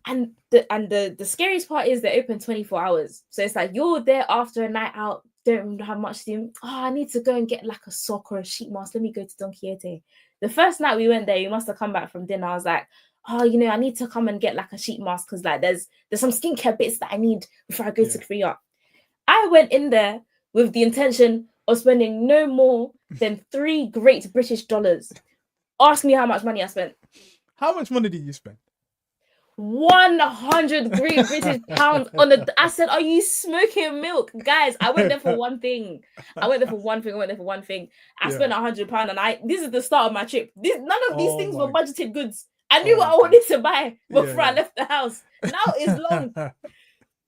And the scariest part is they're open 24 hours. So it's like you're there after a night out, don't have much to do. I need to go and get like a sock or a sheet mask. Let me go to Don Quixote. The first night we went there, you must have come back from dinner. I was like, I need to come and get like a sheet mask because like there's some skincare bits that I need before I go to Korea. I went in there with the intention of spending no more than $3 Great British. Ask me how much money I spent. How much money did you spend? 100 Great British pounds on the. I said, are you smoking milk, guys? I went there for one thing. I spent £100, and this is the start of my trip. None of these things were budgeted goods. I knew what I wanted to buy before I left the house. Now it's long.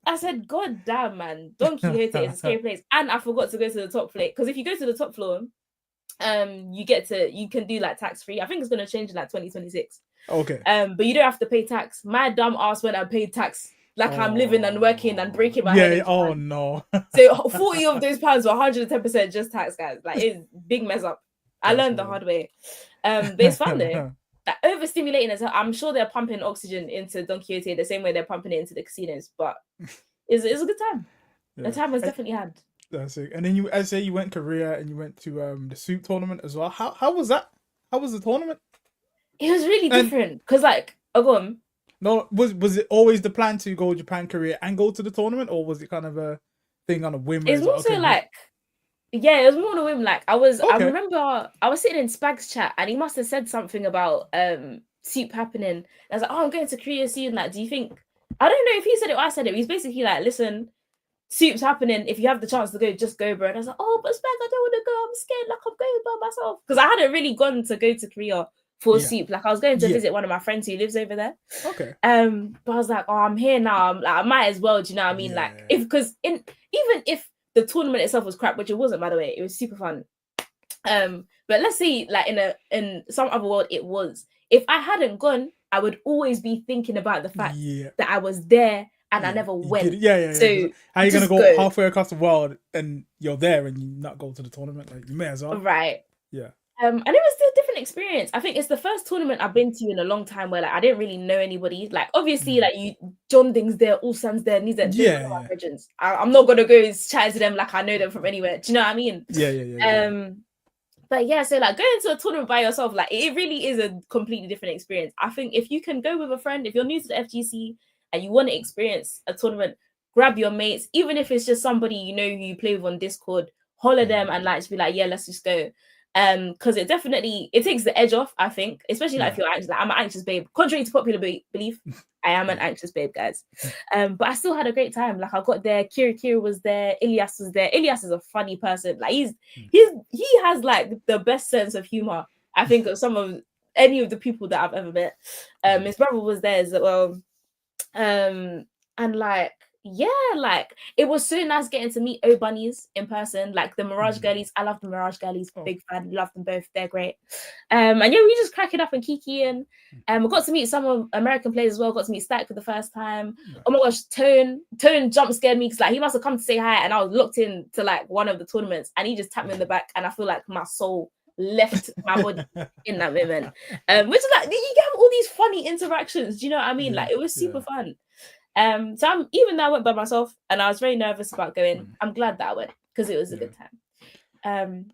I said, God damn, man, Don Quixote is a scary place. And I forgot to go to the top floor, because if you go to the top floor, you can do like tax free. I think it's going to change in like 2026. Okay. But you don't have to pay tax. My dumb ass went and paid tax, like I'm living and working and breaking my head. Oh no. So 40 of those pounds were 110% just tax, guys. Like, it's big mess up. I learned the hard way. But it's fun though. Like, overstimulating as hell. I'm sure they're pumping oxygen into Don Quixote the same way they're pumping it into the casinos, but it's a good time. The time was definitely had. That's it. And then you went Korea and you went to the soup tournament as well. How was that? How was the tournament? It was really different because, like, go on. No, was it always the plan to go Japan, Korea, and go to the tournament, or was it kind of a thing on a whim? It's also like, it was more on a whim. Like, I remember I was sitting in Spag's chat and he must have said something about soup happening. I was like, oh, I'm going to Korea soon. Like, do you think? I don't know if he said it or I said it. He's basically like, listen, soup's happening. If you have the chance to go, just go, bro. And I was like, oh, but Spag, I don't want to go. I'm scared. Like, I'm going by myself because I hadn't really gone to go to Korea for soup. Like, I was going to visit one of my friends who lives over there. Okay. But I was like, oh, I'm here now. I might as well. Do you know what I mean? Like, even if the tournament itself was crap, which it wasn't, by the way, it was super fun. But let's say, like, in some other world, it was. If I hadn't gone, I would always be thinking about the fact that I was there and I never went. So how are you gonna go halfway across the world and you're there and you not go to the tournament? Like, you may as well. Right. Yeah. And it was a different experience. I think it's the first tournament I've been to in a long time where, like, I didn't really know anybody. Like, obviously, like, John Ding's there, all Sam's there, and these are my legends. I'm not gonna go chat to them like I know them from anywhere. Do you know what I mean? Yeah. But yeah, so like going to a tournament by yourself, like, it really is a completely different experience. I think if you can go with a friend, if you're new to the FGC and you want to experience a tournament, grab your mates, even if it's just somebody you know who you play with on Discord, holler them and like just be like, yeah, let's just go. Because it takes the edge off, I think, especially like if you're anxious. Like, I'm an anxious babe. Contrary to popular belief, I am an anxious babe, guys. But I still had a great time. Like, I got there, Kira was there, Ilyas was there. Ilyas is a funny person. Like, he has like the best sense of humor, I think, of any of the people that I've ever met. His brother was there as well. And like, yeah, like, it was so nice getting to meet O-Bunnies in person, like the Mirage girlies. I love the Mirage girlies, big fan, love them both, they're great. And yeah, we just cracking up and kikiing. We got to meet some of American players as well. Got to meet Stack for the first time. Oh my gosh, Tone jump scared me because, like, he must have come to say hi, and I was looked into like one of the tournaments, and he just tapped me in the back, and I feel like my soul left my body in that moment. Which is like, you have all these funny interactions. Do you know what I mean? Like, it was super fun. So even though I went by myself and I was very nervous about going, I'm glad that I went because it was a good time.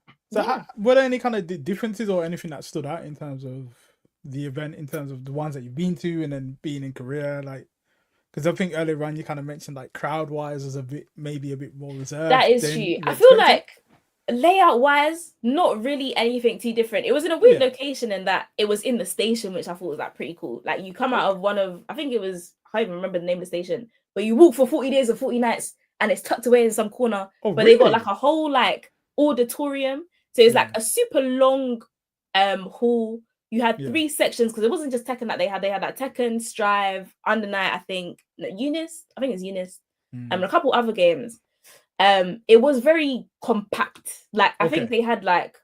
Were there any kind of differences or anything that stood out in terms of the event, in terms of the ones that you've been to and then being in Korea? Like, because I think earlier on you kind of mentioned like crowd wise was maybe a bit more reserved. That is true. I feel like layout wise, not really anything too different. It was in a weird location in that it was in the station, which I thought was like pretty cool. Like, you come out of I think it was, I can't even remember the name of the station, but you walk for 40 days or 40 nights and it's tucked away in some corner. But they got like a whole like auditorium. So it's like a super long hall. You had 3 sections because it wasn't just Tekken that they had like Tekken, Strive, Under Night, I think, Eunice, and a couple other games. It was very compact. Like, I think they had like,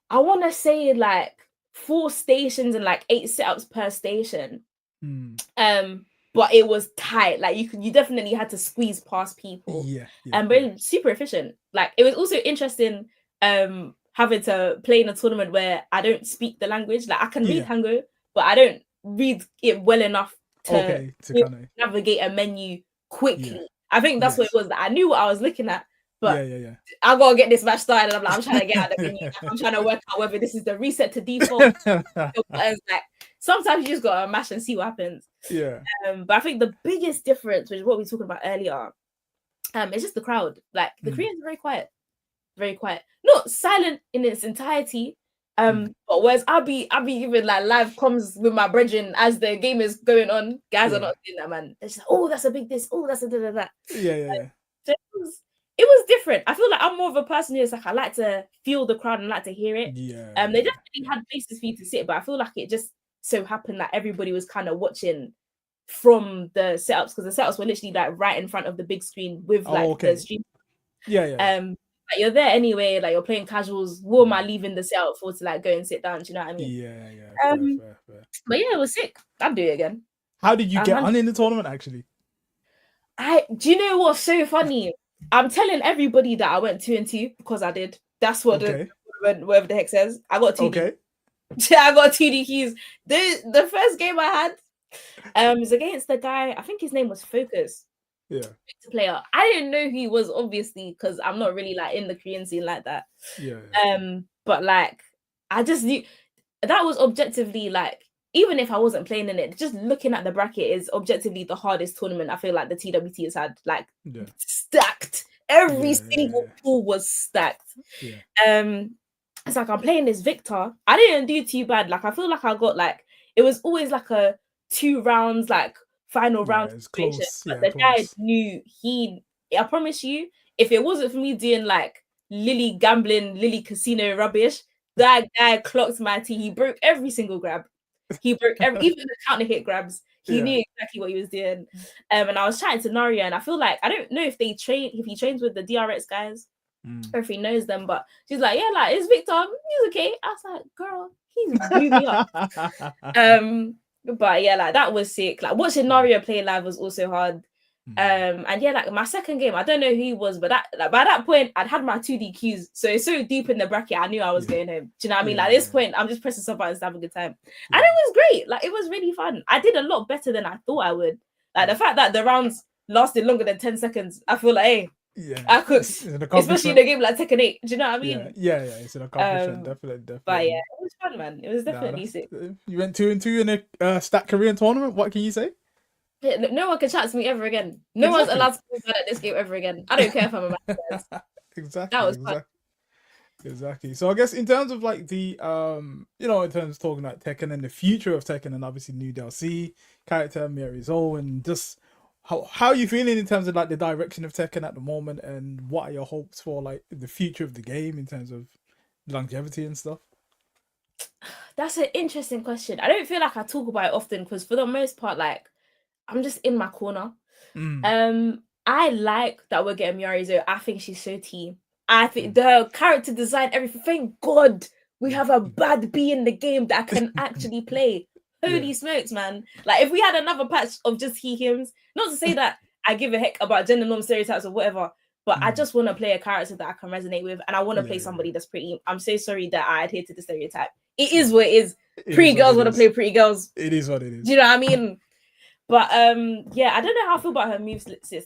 I want to say like 4 stations and like 8 setups per station. But it was tight. Like, you definitely had to squeeze past people. But it was super efficient. Like, it was also interesting having to play in a tournament where I don't speak the language. Like, I can read Hangul, but I don't read it well enough to navigate a menu quickly. I think that's what it was. That I knew what I was looking at, but I gotta get this match started. I'm trying to get out of the menu. I'm trying to work out whether this is the reset to default. Like, sometimes you just gotta mash and see what happens. But I think the biggest difference, which is what we were talking about earlier, is just the crowd. Like, the Koreans are very quiet. very quiet. Not silent in its entirety. But whereas I'll be giving like live comms with my brethren as the game is going on. Guys are not doing that, man. They're just like, oh, that's a big this, oh, that's a that. Yeah. So it was different. I feel like I'm more of a person who's like I like to feel the crowd and like to hear it. Yeah. They definitely had places for you to sit, but I feel like it just so happened that everybody was kind of watching from the setups because the setups were literally like right in front of the big screen with like the stream. Yeah. Like you're there anyway, like you're playing casuals. Who am I leaving the setup for to like go and sit down? Do you know what I mean? Yeah. Fair. But yeah, it was sick. I'd do it again. How did you get on in the tournament actually? Do you know what's so funny? I'm telling everybody that I went 2-2 because I did. That's what whatever the heck says. I got 2D. Okay. I got 2D keys. The first game I had was against the guy, I think his name was Focus. Yeah. Player. I didn't know who he was, obviously, because I'm not really like in the Korean scene like that. Yeah. But like I just knew that was objectively like, even if I wasn't playing in it, just looking at the bracket is objectively the hardest tournament I feel like the TWT has had. Like stacked. Every single pool was stacked. Yeah. It's like I'm playing this Victor. I didn't do too bad. Like I feel like I got like it was always like a 2 rounds, like final round situation. But the guy knew I promise you, if it wasn't for me doing like Lily gambling, Lily casino rubbish, that guy clocked my T. He broke every single grab. He broke even the counter hit grabs. He knew exactly what he was doing. And I was chatting to Naria, and I feel like I don't know if he trains with the DRX guys, or if he knows them, but she's like, yeah, like it's Victor, he's okay. I was like, girl, he's blew me up. But yeah, like that was sick. Like watching Naria play live was also hard. And yeah, like my second game, I don't know who he was, but that like by that point I'd had my 2D queues, so it's so deep in the bracket I knew I was going home. Do you know what I mean? Like at this point I'm just pressing some buttons to have a good time, and it was great. Like it was really fun. I did a lot better than I thought I would. Like the fact that the rounds lasted longer than 10 seconds, I feel like, hey, I cooked, especially in a game like Tekken 8. Do you know what I mean? Yeah, it's an accomplishment, definitely. But yeah, it was fun, man. It was definitely sick. You went 2-2 in a stat Korean tournament. What can you say? No one can chat to me ever again. No one's allowed to be bad at this game ever again. I don't care if I'm a man. Exactly. That was fun. Exactly. So I guess in terms of like the in terms of talking about Tekken and the future of Tekken and obviously new DLC character Mirizo, and just how are you feeling in terms of like the direction of Tekken at the moment, and what are your hopes for like the future of the game in terms of longevity and stuff? That's an interesting question. I don't feel like I talk about it often because for the most part, like I'm just in my corner. I like that we're getting Mirizo. I think she's so tea. I think the character design, everything. Thank God we have a bad B in the game that can actually play. Holy smokes, man! Like if we had another patch of just hymns, not to say that I give a heck about gender norm stereotypes or whatever, but I just want to play a character that I can resonate with, and I want to play somebody that's pretty. I'm so sorry that I adhere to the stereotype. It is what it is. Pretty girls want to play pretty girls. It is what it is. Do you know what I mean? But yeah, I don't know how I feel about her moveset.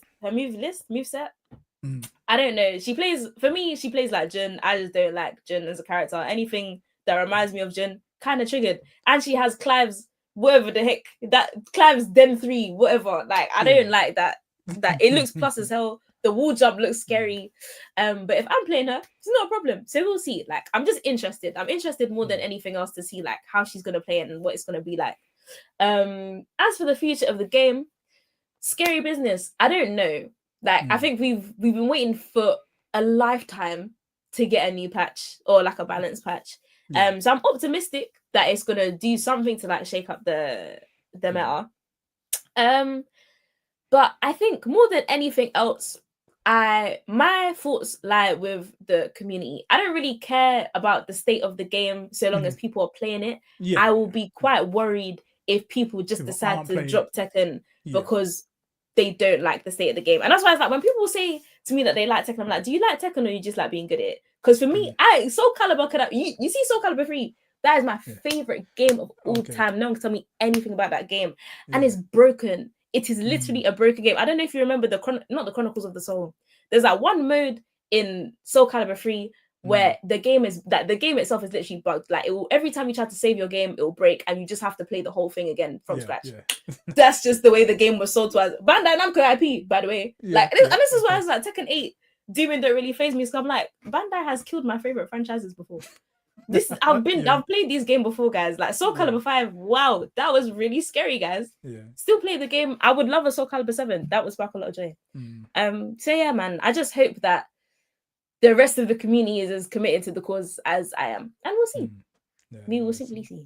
I don't know. She plays like Jun. I just don't like Jun as a character. Anything that reminds me of Jun kind of triggered. And she has Clive's whatever the heck that Clive's Den 3, whatever. Like I don't like that. That it looks plus as hell. The wall jump looks scary. But if I'm playing her, it's not a problem. So we'll see. Like I'm just interested. I'm interested more than anything else to see like how she's gonna play it and what it's gonna be like. As for the future of the game, scary business. I don't know. Like I think we've been waiting for a lifetime to get a new patch or like a balance patch. So I'm optimistic that it's gonna do something to like shake up the meta. But I think more than anything else, my thoughts lie with the community. I don't really care about the state of the game so long as people are playing it. I will be quite worried if people just decide to drop Tekken because they don't like the state of the game. And that's why it's like when people say to me that they like Tekken, I'm like, do you like Tekken or you just like being good at it? Because for me, Soul Calibur you see Soul Calibur 3, that is my favorite game of all time. No one can tell me anything about that game. And it's broken. It is literally a broken game. I don't know if you remember not the Chronicles of the Soul. There's that one mode in Soul Calibur 3 where the game itself is literally bugged. Like every time you try to save your game, it will break and you just have to play the whole thing again from scratch. That's just the way the game was sold to us. Bandai Namco IP, by the way. And this is why it's like Tekken 8. doing don't really faze me. So I'm like, Bandai has killed my favorite franchises before. I've played this game before, guys. Like Soul Calibur 5, wow, that was really scary, guys. Yeah. Still play the game. I would love a Soul Calibur 7. That would spark a lot of joy. So yeah, man, I just hope that the rest of the community is as committed to the cause as I am. And we'll see. We will simply see.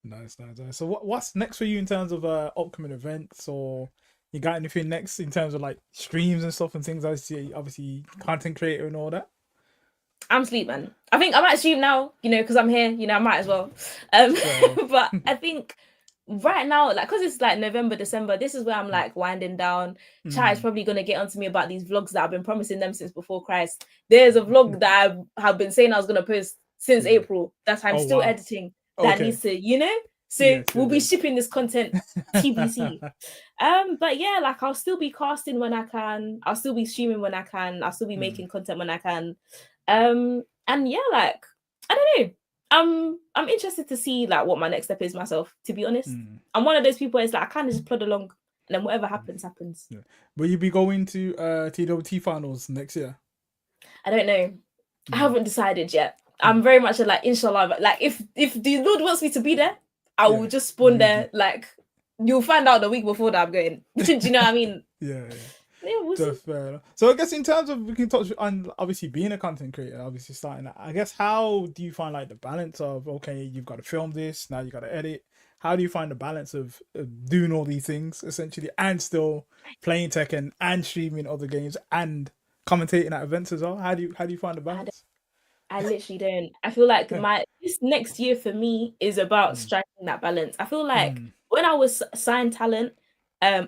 Nice. So what's next for you in terms of upcoming events, or you got anything next in terms of like streams and stuff and things? I see, obviously content creator and all that. I'm asleep, man. I think I might stream now, because I'm here, I might as well. But I think right now, like, because it's like November, December, this is where I'm like winding down. Chat is probably going to get onto me about these vlogs that I've been promising them since before Christ. There's a vlog that I have been saying I was going to post since April that I'm still editing that needs to, so we'll be shipping this content TBC. But yeah, like I'll still be casting when I can. I'll still be streaming when I can. I'll still be making content when I can. And yeah, like I don't know. I'm interested to see like what my next step is myself, to be honest. I'm one of those people, it's like I kind of just plod along and then whatever happens. Yeah. Will you be going to TWT finals next year? I don't know. I haven't decided yet. I'm very much like inshallah, but like if the Lord wants me to be there, I will just spawn there. Like you'll find out the week before that I'm going. Do you know what I mean? Yeah. Yeah, we'll see. So I guess in terms of, we can touch on obviously being a content creator, obviously starting that, I guess, how do you find like the balance of, okay, you've got to film this, now you got to edit. How do you find the balance of doing all these things essentially and still playing Tekken and streaming other games and commentating at events as well? How do you find the balance? I literally don't. I feel like this next year for me is about striking that balance. I feel like when I was signed talent,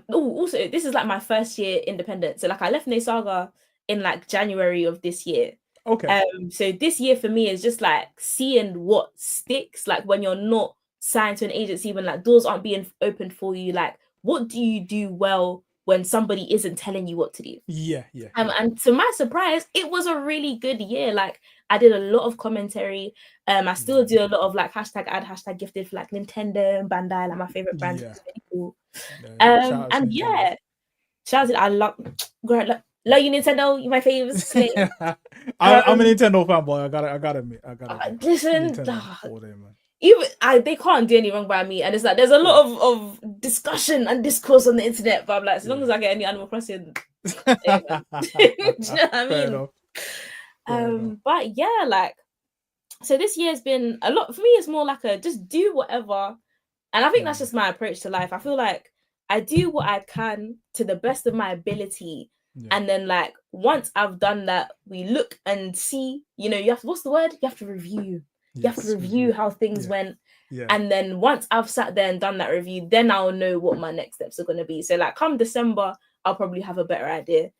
also this is like my first year independent. So like I left Saga in like January of this year. Okay. So this year for me is just like seeing what sticks, like when you're not signed to an agency, when like doors aren't being opened for you, like what do you do well when somebody isn't telling you what to do? Yeah. And to my surprise, it was a really good year. Like I did a lot of commentary. I still do a lot of like #ad, #gifted for like Nintendo and Bandai, like my favorite brand. It's really cool. And yeah, shout out, I love you Nintendo, you my faves. I'm a Nintendo fanboy. I gotta admit. Listen, all day, man. Even they can't do any wrong by me, and it's like there's a lot of discussion and discourse on the internet, but I'm like, as long as I get any Animal Crossing, do you know what I mean? But yeah, like, so this year's been a lot for me. It's more like a just do whatever, and I think that's just my approach to life. I feel like I do what I can to the best of my ability, and then like once I've done that, we look and see. You have what's the word? You have to review. You have to review how things went. And then once I've sat there and done that review, then I'll know what my next steps are going to be. So like come December, I'll probably have a better idea.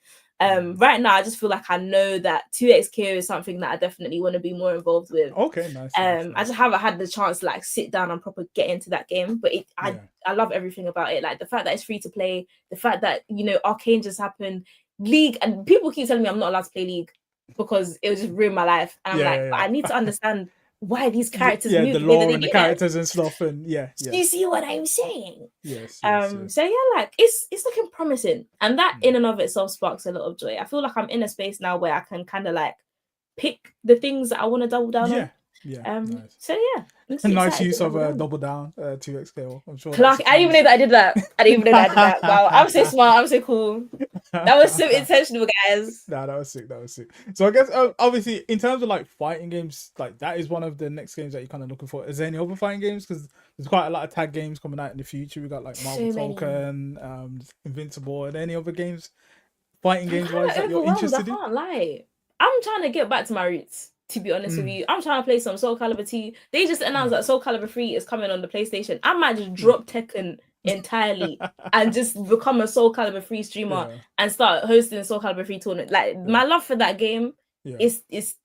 Right now, I just feel like I know that 2XKO is something that I definitely want to be more involved with. Okay, nice. I just haven't had the chance to like sit down and proper get into that game. But I love everything about it. Like the fact that it's free to play, the fact that, Arcane just happened, League, and people keep telling me I'm not allowed to play League because it would just ruin my life. And I'm but I need to understand why these characters move the lore and the characters and stuff, and you see what I'm saying? Yes. So yeah, like it's looking promising, and that in and of itself sparks a lot of joy. I feel like I'm in a space now where I can kind of like pick the things that I want to double down on. Nice. So yeah, nice use of double down 2XKO. I'm sure Clark, I didn't even know that I did that. Wow, I'm so smart, I'm so cool. That was so intentional, guys. Nah, that was sick. So I guess obviously in terms of like fighting games, like that is one of the next games that you're kind of looking for. Is there any other fighting games? Because there's quite a lot of tag games coming out in the future. We got like Marvel Token, Invincible, and any other games, fighting games wise that you're interested in? I can't lie. I'm trying to get back to my roots. To be honest with you, I'm trying to play some Soul Calibur 2. They just announced that Soul Calibur 3 is coming on the PlayStation. I might just drop Tekken entirely and just become a Soul Calibur 3 streamer and start hosting Soul Calibur 3 tournament. Like my love for that game is this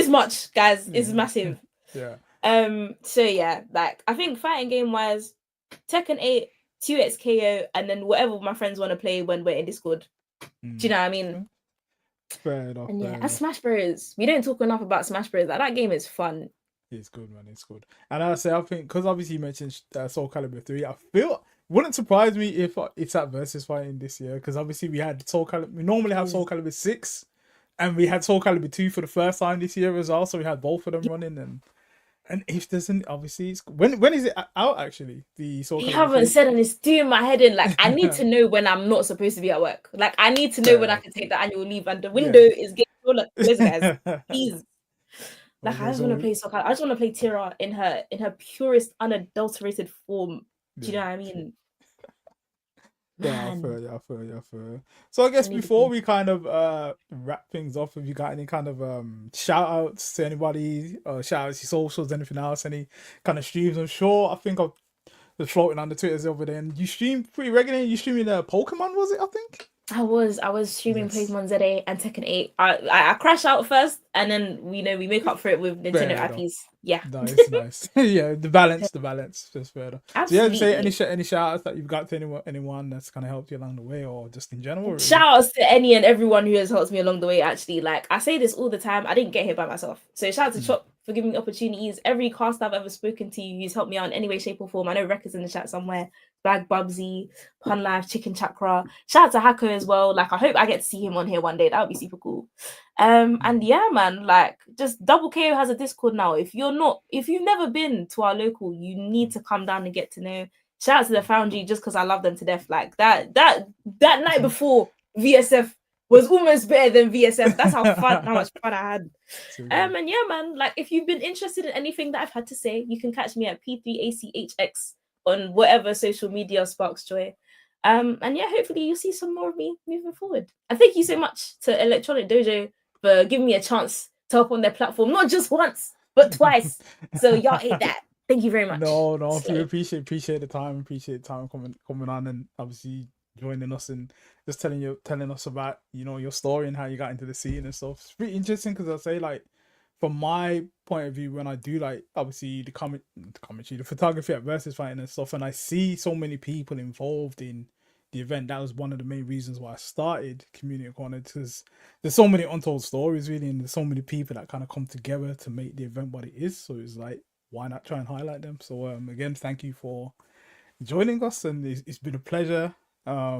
much, guys. It's massive. So yeah, like I think fighting game wise, Tekken 8, 2XKO, and then whatever my friends want to play when we're in Discord. Do you know what I mean? Fair enough. And Smash Bros. We don't talk enough about Smash Bros. Like that game is fun. It's good, man. It's good. And I think because obviously you mentioned Soul Calibur 3, I feel wouldn't surprise me if it's at versus fighting this year, because obviously we had Soul Calibur. We normally have Soul Calibur 6, and we had Soul Calibur 2 for the first time this year as well. So we had both of them running, and if there's an obviously when is it out actually? The Soul You Calibur haven't 3? said, and it's doing my head in. Like, I need to know when I'm not supposed to be at work. Like, I need to know when I can take the annual leave, and the window is getting smaller. Listen, guys, please. Like, Okay, I just so want to play soccer. I just want to play Tira in her purest, unadulterated form. Do you know what I mean? yeah, I Man, feel you, I feel you, I feel you. So I guess I need to before play. we kind of wrap things off, have you got any kind of shout outs to anybody, shout outs to socials, anything else, any kind of streams? I'm sure I think I've was floating on the Twitters over there, and you stream pretty regularly. You streaming Pokemon, was it? I think. I was streaming Yes. Pokemon ZA and Tekken 8. I crash out first, and then we make up for it with Nintendo Fair enough. IPs. Yeah, Nice. Yeah, the balance, just fair enough. So yeah, say absolutely. any shout outs that you've got to anyone that's kind of helped you along the way, or just in general. Really? Shout outs to any and everyone who has helped me along the way. Actually, like, I say this all the time, I didn't get here by myself. So shout out to Chop for giving me opportunities. Every cast I've ever spoken to who's helped me out in any way, shape, or form. I know Records in the chat somewhere. Bag Bubsy, Pun Life, Chicken Chakra. Shout out to Hako as well. Like, I hope I get to see him on here one day. That would be super cool. And yeah, man, like, just Double KO has a Discord now. If you've never been to our local, you need to come down and get to know. Shout out to the Foundry just because I love them to death. Like, that night before VSF was almost better than VSF. That's how much fun I had. And yeah, man, like, if you've been interested in anything that I've had to say, you can catch me at P3ACHX on whatever social media sparks joy. And yeah, hopefully you'll see some more of me moving forward. And thank you so much to Electronic Dojo for giving me a chance to hop on their platform, not just once, but twice. So y'all hate that. Thank you very much. No, we appreciate the time, coming on, and obviously joining us and just telling us about your story and how you got into the scene and stuff. It's pretty interesting because I say, like, from my point of view, when I do, like, obviously the commentary, the photography at versus fighting and stuff, and I see so many people involved in the event, that was one of the main reasons why I started Community Corner, because there's so many untold stories really, and there's so many people that kind of come together to make the event what it is. So it's like, why not try and highlight them? So again, thank you for joining us, and it's been a pleasure. Yeah,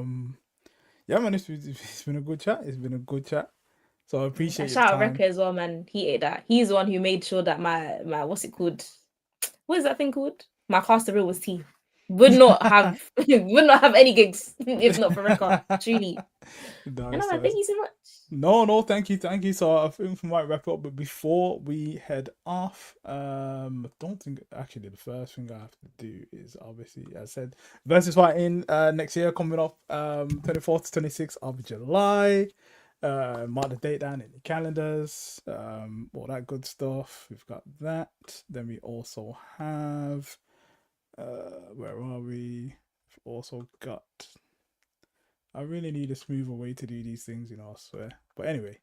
man, it's been a good chat. It's been a good chat. So I appreciate it. Shout out Rekka as well, man. He ate that. He's the one who made sure that my what's it called? What is that thing called? My caster reel was tea. Would not have any gigs if not for Rekka. Truly. Nice. Thank you so much. No, thank you. So I think we might wrap up, but before we head off, I don't think actually the first thing I have to do is, obviously, as I said, versus fighting next year, coming up 24th to 26th of July. Mark the date down in the calendars, all that good stuff. We've got that. Then we also have where are we? We've also got, I really need a smoother way to do these things, I swear. But anyway,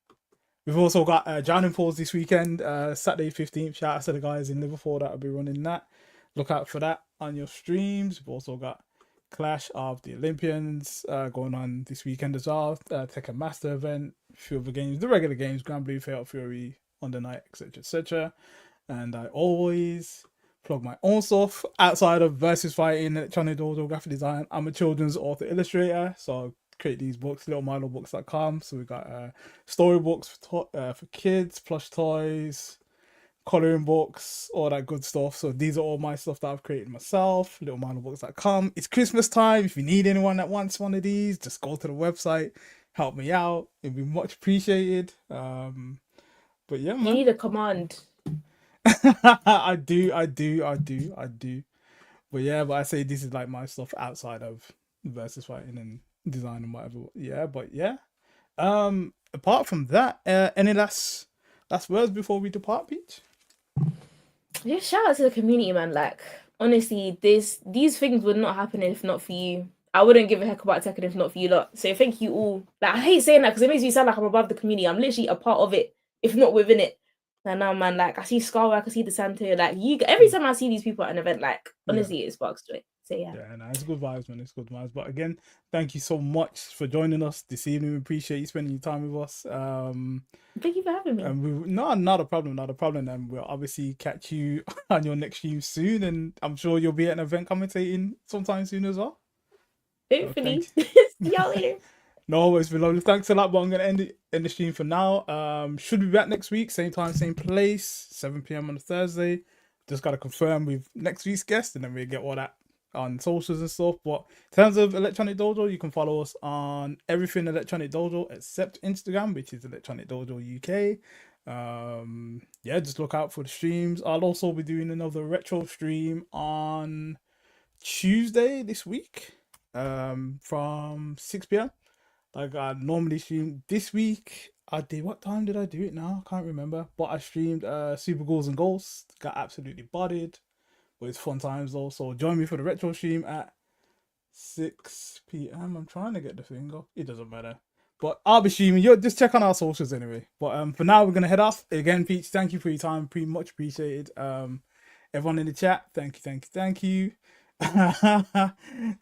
we've also got Drowning Pools this weekend, Saturday 15th. Shout out to the guys in Liverpool that will be running that. Look out for that on your streams. We've also got Clash of the Olympians going on this weekend as well. Tekken Master event, a few other games, the regular games, Grand Blue, Fatal Fury, on the night, etc. And I always plug my own stuff outside of versus fighting, electronic dojo, graphic design. I'm a children's author illustrator, so I create these books, littlemilobooks.com. So we got storybooks for kids, plush toys, coloring books, all that good stuff. So these are all my stuff that I've created myself. littlemilobooks.com. It's Christmas time. If you need anyone that wants one of these, just go to the website, help me out. It'd be much appreciated. But yeah, man. You need a command. I do. But I say this is like my stuff outside of versus fighting and design and whatever. Yeah, but yeah. Apart from that, any last words before we depart, Peach? Yeah, shout out to the community, man. Like, honestly, these things would not happen if not for you. I wouldn't give a heck about Tekken if not for you lot. So thank you all. Like, I hate saying that because it makes me sound like I'm above the community. I'm literally a part of it, if not within it. And now, man, like, I see Scarwork, I see the Santo. Like, every time I see these people at an event, like, honestly, it sparks joy. So yeah. Yeah, no, it's good vibes, man. It's good vibes. But again, thank you so much for joining us this evening. We appreciate you spending your time with us. Thank you for having me. Not a problem. And we'll obviously catch you on your next stream soon. And I'm sure you'll be at an event commentating sometime soon as well. Hopefully. Thank you. See y'all later. No, it's been lovely. Thanks a lot, but I'm gonna end the stream for now. Should be back next week, same time, same place, 7 p.m. on a Thursday. Just gotta confirm with next week's guest, and then we get all that on socials and stuff. But in terms of Electronic Dojo, you can follow us on everything Electronic Dojo except Instagram, which is Electronic Dojo UK. Yeah, just look out for the streams. I'll also be doing another retro stream on Tuesday this week, from 6 p.m. Like I normally stream this week. I did, what time did I do it now? I can't remember. But I streamed Super Ghouls and Ghosts. Got absolutely bodied. But it's fun times though. So join me for the retro stream at 6 p.m. I'm trying to get the thing up. It doesn't matter. But I'll be streaming. You just check on our socials anyway. But for now we're gonna head off. Again, Peach, thank you for your time. Pretty much appreciated. Everyone in the chat, thank you.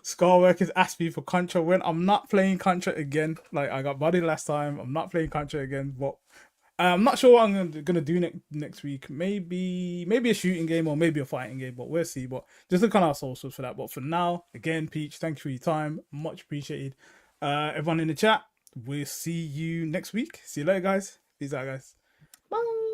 Scarworkers asked me for Contra when I'm not playing Contra again. Like I got bodied last time. I'm not playing Contra again. But I'm not sure what I'm gonna do next week. Maybe a shooting game or maybe a fighting game, but we'll see. But just look on our socials for that. But for now, again, Peach, thank you for your time. Much appreciated. Everyone in the chat, we'll see you next week. See you later, guys. Peace out, guys. Bye.